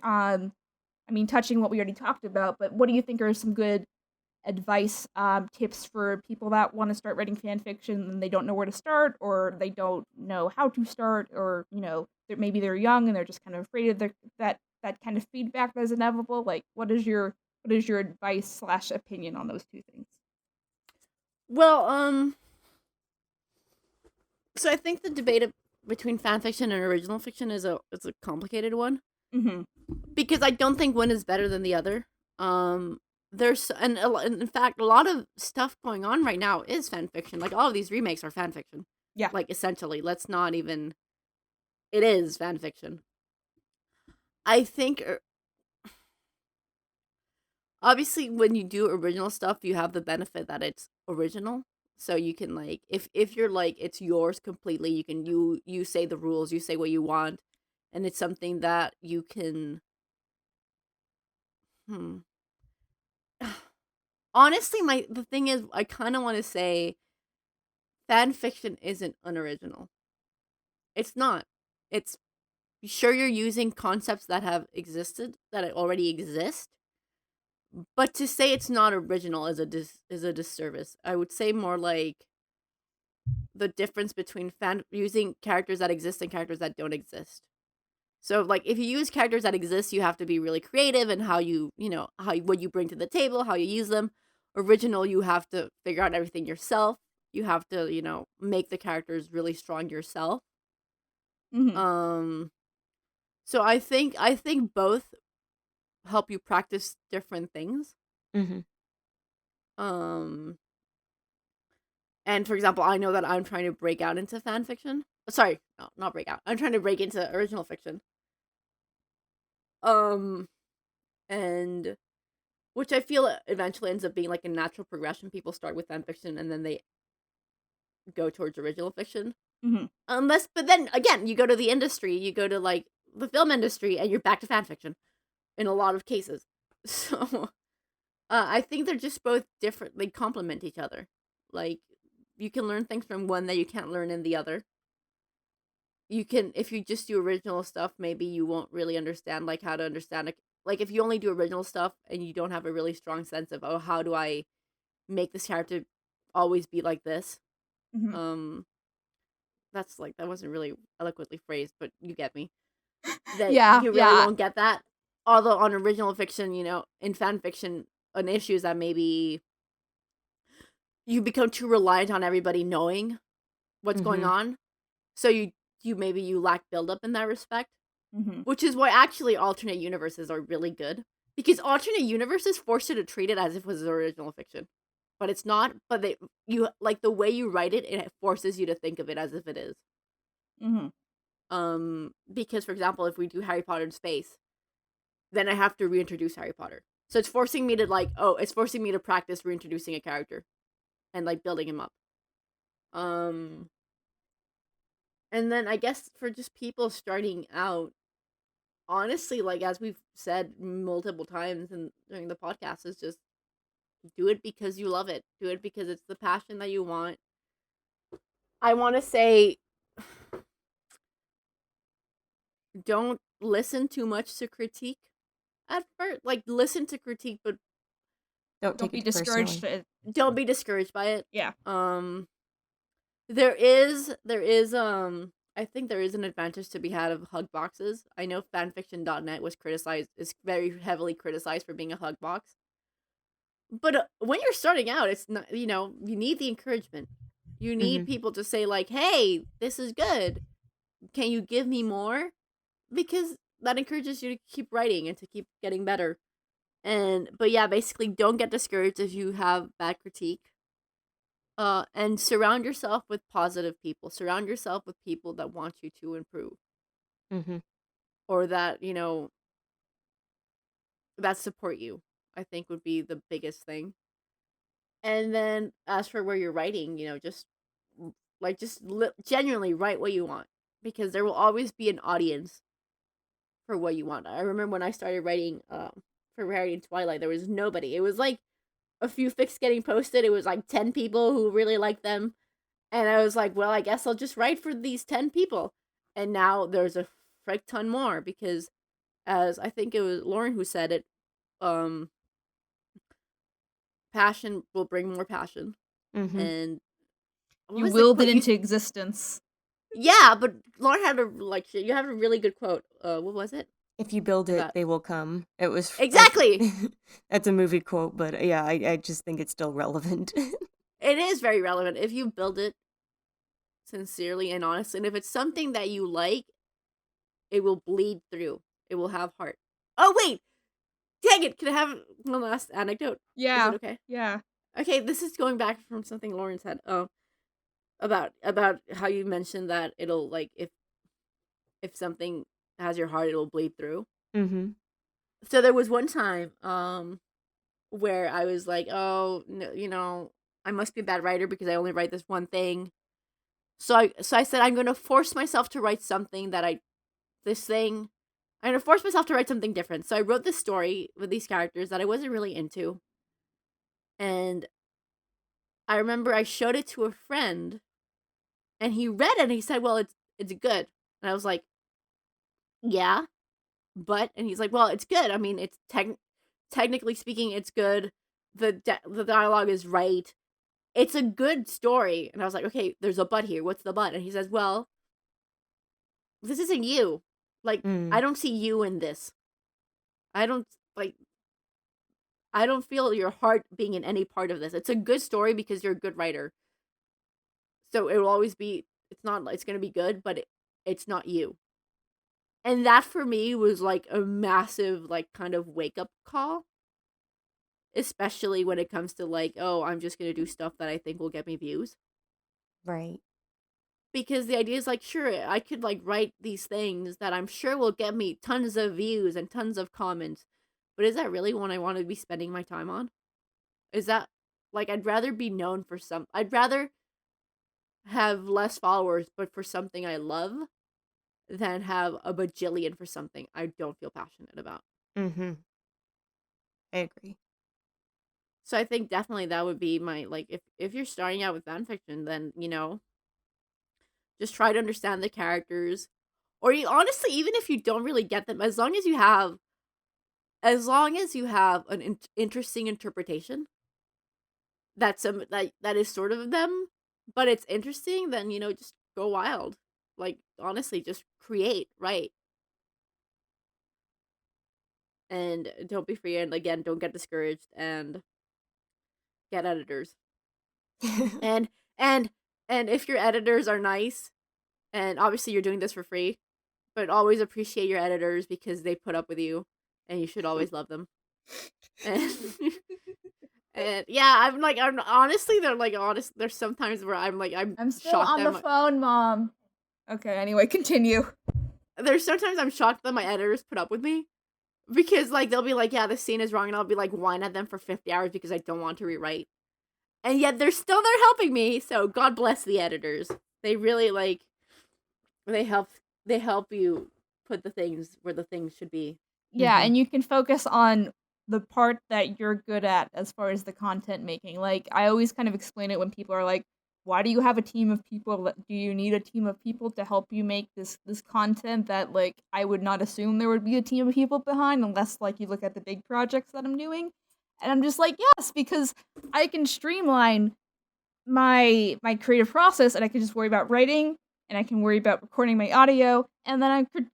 I mean, touching what we already talked about, but what do you think are some good advice, tips for people that want to start writing fan fiction and they don't know where to start, or they don't know how to start, or maybe they're young and they're just kind of afraid of that kind of feedback that's inevitable? Like, what is your advice / opinion on those two things? Well, so I think the debate between fan fiction and original fiction is a complicated one. Mm-hmm. Because I don't think one is better than the other. There's in fact, a lot of stuff going on right now is fan fiction. Like, all of these remakes are fan fiction. Yeah. Like, essentially, let's not even. It is fan fiction. I think. Obviously, when you do original stuff, you have the benefit that it's original. So you can, like, if you're like, it's yours completely, you can you say the rules, you say what you want, and it's something that you can. Honestly, the thing is, I kind of want to say fan fiction isn't unoriginal. It's not. It's sure you're using concepts that have existed, that already exist, but to say it's not original is a disservice. I would say more like the difference between using characters that exist and characters that don't exist. So, like, if you use characters that exist, you have to be really creative in how what you bring to the table, how you use them. Original, you have to figure out everything yourself. You have to, make the characters really strong yourself. Mm-hmm. So I think both help you practice different things. Mm-hmm. And for example, I know that I'm trying to break out into fan fiction. Sorry, no, not break out. I'm trying to break into original fiction. And which I feel eventually ends up being like a natural progression. People start with fan fiction and then they go towards original fiction. Mm-hmm. But then again, you go to the industry, you go to like the film industry, and you're back to fan fiction in a lot of cases. So I think they're just both different. They complement each other. Like, you can learn things from one that you can't learn in the other. You can, if you just do original stuff, maybe you won't really understand like how to understand it. Like, if you only do original stuff and you don't have a really strong sense of, oh, how do I make this character always be like this? Mm-hmm. That's like, that wasn't really eloquently phrased, but you get me. That Yeah, you really won't get that. Although on original fiction, in fan fiction, an issue is that maybe you become too reliant on everybody knowing what's going on. So you lack buildup in that respect. Mm-hmm. Which is why actually alternate universes are really good. Because alternate universes force you to treat it as if it was original fiction. But it's not. But you like the way you write it, it forces you to think of it as if it is. Mm-hmm. Because for example, if we do Harry Potter in space, then I have to reintroduce Harry Potter. So it's forcing me to it's forcing me to practice reintroducing a character and like building him up. And then I guess for just people starting out, honestly, like as we've said multiple times during the podcast, is just do it because you love it. Do it because it's the passion that you want. I want to say, don't listen too much to critique at first. Like, listen to critique, but Don't be it discouraged. Don't be discouraged by it. Yeah. There is I think there is an advantage to be had of hug boxes. I know fanfiction.net is very heavily criticized for being a hug box. But when you're starting out, it's not, you need the encouragement. You need people to say like, "Hey, this is good. Can you give me more?" Because that encourages you to keep writing and to keep getting better. But yeah, basically don't get discouraged if you have bad critique. And surround yourself with positive people. Surround yourself with people that want you to improve. Or that, that support you, I think would be the biggest thing. And then as for where you're writing, just genuinely write what you want, because there will always be an audience for what you want. I remember when I started writing for Harry and Twilight, there was nobody. It was like a few fics getting posted. It was like 10 people who really liked them. And I was like, well, I guess I'll just write for these 10 people. And now there's a frick ton more, because as I think it was Lauren who said it, passion will bring more passion. And you willed it into existence. Yeah, but Lauren had you have a really good quote. What was it? If you build it, they will come. It was exactly. That's a movie quote, but yeah, I just think it's still relevant. It is very relevant if you build it sincerely and honestly, and if it's something that you like, it will bleed through. It will have heart. Oh wait, dang it! Can I have one last anecdote? Yeah. Is it okay? Yeah. Okay, this is going back from something Lauren said. About how you mentioned that it'll like if something has your heart, it'll bleed through. So there was one time where I was like, oh no, I must be a bad writer because I only write this one thing. So I said I'm gonna force myself to write something I'm gonna force myself to write something different. So I wrote this story with these characters that I wasn't really into, and I remember I showed it to a friend And he read it and he said, well, it's good. And I was like, yeah, but, and he's like, well, it's good. I mean, it's technically speaking, it's good. The dialogue is right. It's a good story. And I was like, okay, there's a but here. What's the but? And he says, well, this isn't you. Like, I don't see you in this. I don't feel your heart being in any part of this. It's a good story because you're a good writer. So it will always be, it's going to be good, but it's not you. And that for me was like a massive, like, kind of wake up call. Especially when it comes to like, oh, I'm just going to do stuff that I think will get me views. Right. Because the idea is like, sure, I could like write these things that I'm sure will get me tons of views and tons of comments. But is that really what I want to be spending my time on? Is that, like, I'd rather be known for I'd rather have less followers, but for something I love, than have a bajillion for something I don't feel passionate about. Mm-hmm. I agree. So I think definitely that would be my, like, if you're starting out with fanfiction, then, you know, just try to understand the characters. Or honestly, even if you don't really get them, as long as you have an interesting interpretation that is sort of them, but it's interesting, then, you know, just go wild. Like, honestly, just write. And don't be free, and again, don't get discouraged, and get editors. and if your editors are nice, and obviously you're doing this for free, but always appreciate your editors because they put up with you, and you should always love them. And and yeah, I'm honestly, there's sometimes where I'm still shocked on the phone, Mom. Okay, anyway, continue. There's sometimes I'm shocked that my editors put up with me. Because, like, they'll be like, yeah, this scene is wrong, and I'll be, like, whine at them for 50 hours because I don't want to rewrite. And yet they're still there helping me, so God bless the editors. They really, like, they help you put the things where the things should be. Yeah, and you can focus on the part that you're good at as far as the content making. Like, I always kind of explain it when people are like, why do you have a team of people? Do you need a team of people to help you make this content that, like, I would not assume there would be a team of people behind unless, like, you look at the big projects that I'm doing? And I'm just like, yes, because I can streamline my creative process, and I can just worry about writing, and I can worry about recording my audio, and then I could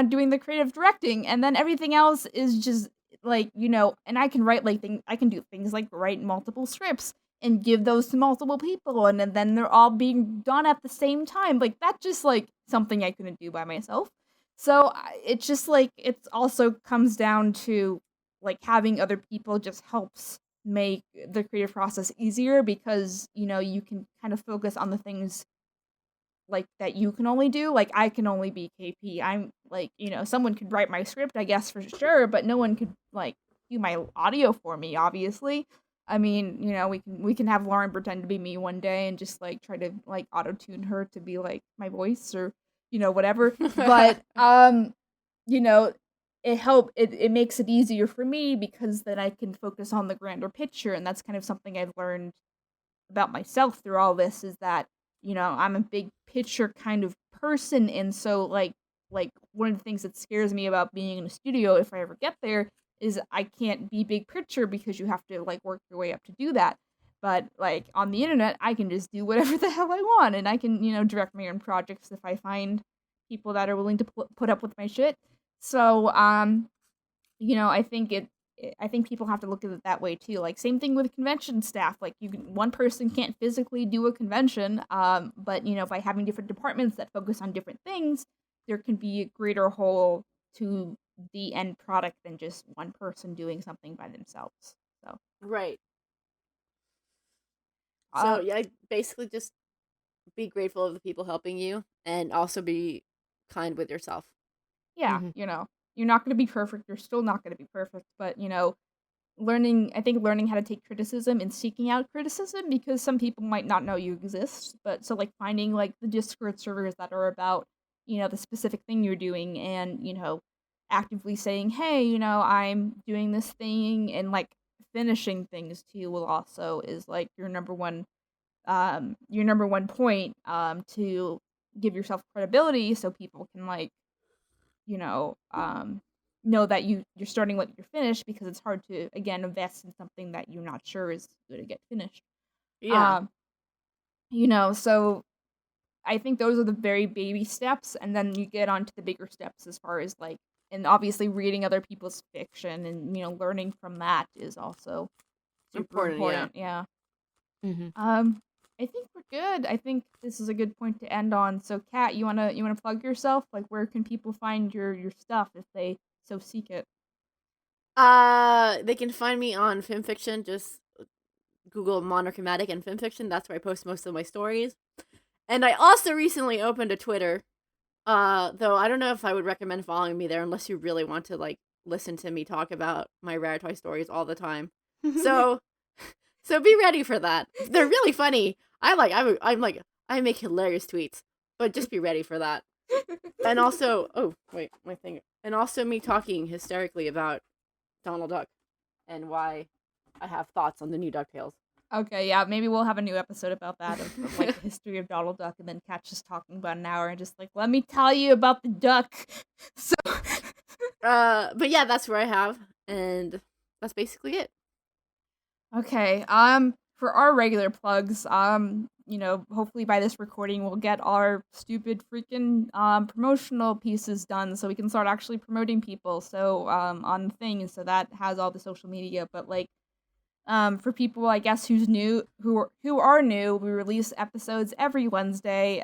doing the creative directing, and then everything else is just, like, you know, and I can write, like, I can do things like write multiple scripts and give those to multiple people, and then they're all being done at the same time. Like, that's just, like, something I couldn't do by myself. So it's just, like, it also comes down to, like, having other people just helps make the creative process easier because, you know, you can kind of focus on the things, like, that you can only do. Like, I can only be KP. I'm, like, you know, someone could write my script, I guess, for sure, but no one could, like, do my audio for me, obviously. I mean, you know, we can have Lauren pretend to be me one day and just, like, try to, like, auto-tune her to be, like, my voice or, you know, whatever. But, you know, it makes it easier for me because then I can focus on the grander picture, and that's kind of something I've learned about myself through all this is that, you know, I'm a big picture kind of person, and so, like, one of the things that scares me about being in a studio, if I ever get there, is I can't be big picture because you have to, like, work your way up to do that. But, like, on the internet, I can just do whatever the hell I want, and I can, you know, direct my own projects if I find people that are willing to put up with my shit. So, you know, I think people have to look at it that way too. Like, same thing with convention staff. Like, one person can't physically do a convention, but, you know, by having different departments that focus on different things, there can be a greater whole to the end product than just one person doing something by themselves. So Right. So yeah, basically just be grateful of the people helping you, and also be kind with yourself. Yeah, you know, you're not going to be perfect. You're still not going to be perfect, but, you know, learning how to take criticism and seeking out criticism, because some people might not know you exist, but so, like, finding, like, the Discord servers that are about, you know, the specific thing you're doing, and, you know, actively saying, hey, you know, I'm doing this thing, and, like, finishing things too will also is, like, your number one your number one point to give yourself credibility so people can like, know that you're starting what you're finished, because it's hard to, again, invest in something that you're not sure is going to get finished. Yeah. So I think those are the very baby steps, and then you get on to the bigger steps as far as like, and obviously reading other people's fiction and learning from that is also super important. Yeah. Mm-hmm. I think we're good. I think this is a good point to end on. So, Kat, you wanna plug yourself? Like, where can people find your stuff if they so seek it? They can find me on fanfiction. Just Google Monochromatic and fanfiction. That's where I post most of my stories. And I also recently opened a Twitter. Though I don't know if I would recommend following me there unless you really want to like listen to me talk about my rare toy stories all the time. So be ready for that. They're really funny. I make hilarious tweets, but just be ready for that. And also, and also me talking hysterically about Donald Duck and why I have thoughts on the new DuckTales. Okay, yeah, maybe we'll have a new episode about that of like the history of Donald Duck, and then Kat just talking about an hour and just like, let me tell you about the duck. So, but yeah, that's where I have, and that's basically it. Okay, for our regular plugs, hopefully by this recording we'll get our stupid freaking promotional pieces done so we can start actually promoting people. So on things, so that has all the social media, but like for people I guess who are new, we release episodes every Wednesday,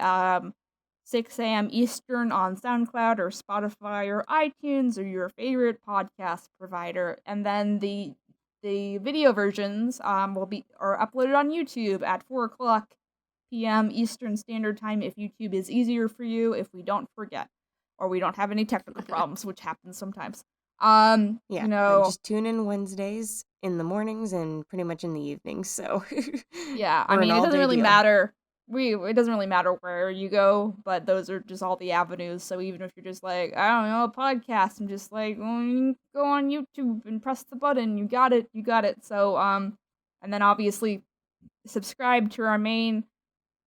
6 a.m. Eastern on SoundCloud or Spotify or iTunes or your favorite podcast provider, and then the video versions are uploaded on YouTube at 4:00 p.m. Eastern Standard Time if YouTube is easier for you, if we don't forget or we don't have any technical problems, which happens sometimes. Just tune in Wednesdays in the mornings and pretty much in the evenings. So yeah, I mean, it doesn't really matter. It doesn't really matter where you go, but those are just all the avenues. So even if you're just like, I don't know, a podcast, I'm just like, well, you can go on YouTube and press the button. You got it. So, and then obviously subscribe to our main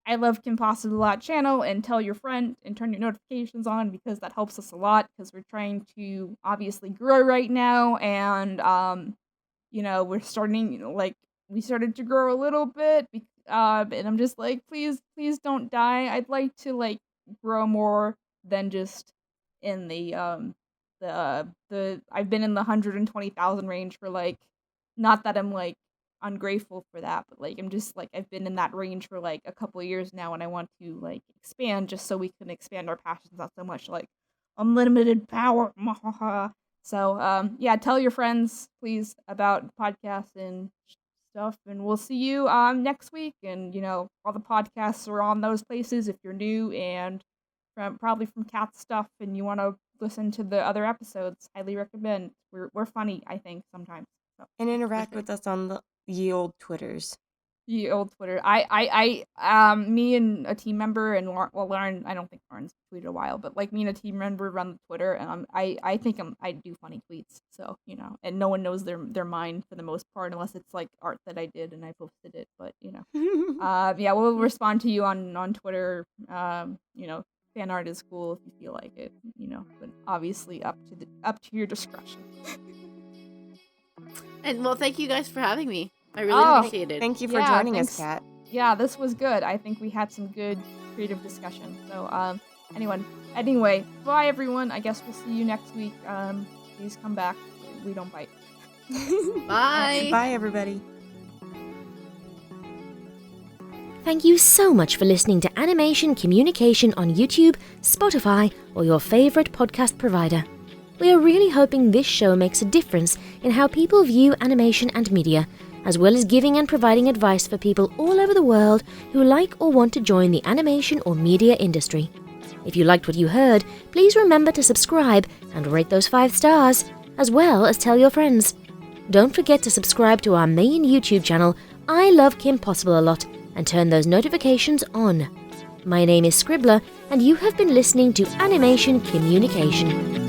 I Love Kim Possible a Lot channel and tell your friend and turn your notifications on, because that helps us a lot, because we're trying to obviously grow right now, and we're starting, we started to grow a little bit, and I'm just like, please don't die. I'd like to grow more than just in the I've been in the 120,000 range for not that I'm ungrateful for that, but I'm just I've been in that range for a couple of years now, and I want to expand, just so we can expand our passions, not so much unlimited power. So tell your friends please about podcasts and stuff, and we'll see you next week. And all the podcasts are on those places if you're new, and probably from Cat stuff, and you want to listen to the other episodes, highly recommend. We're funny, I think, sometimes. So. And interact with us on the ye old Twitters. Ye old Twitter. Me and a team member, and Lauren, I don't think Lauren's tweeted a while, but me and a team member run the Twitter, and I think I do funny tweets, so and no one knows they're mine for the most part, unless it's art that I did and I posted it, but we'll respond to you on Twitter. Fan art is cool if you feel like it, but obviously up to your discretion. And well, thank you guys for having me. I really appreciate it. Thank you for joining us, Kat. Yeah, this was good. I think we had some good creative discussion. So, anyway, bye everyone. I guess we'll see you next week. Please come back. We don't bite. Bye. Bye, everybody. Thank you so much for listening to Animation Kimmunication on YouTube, Spotify, or your favorite podcast provider. We are really hoping this show makes a difference in how people view animation and media, as well as giving and providing advice for people all over the world who like or want to join the animation or media industry. If you liked what you heard, please remember to subscribe and rate those 5 stars, as well as tell your friends. Don't forget to subscribe to our main YouTube channel, I Love Kim Possible a Lot, and turn those notifications on. My name is Scribbler, and you have been listening to Animation Kimmunication.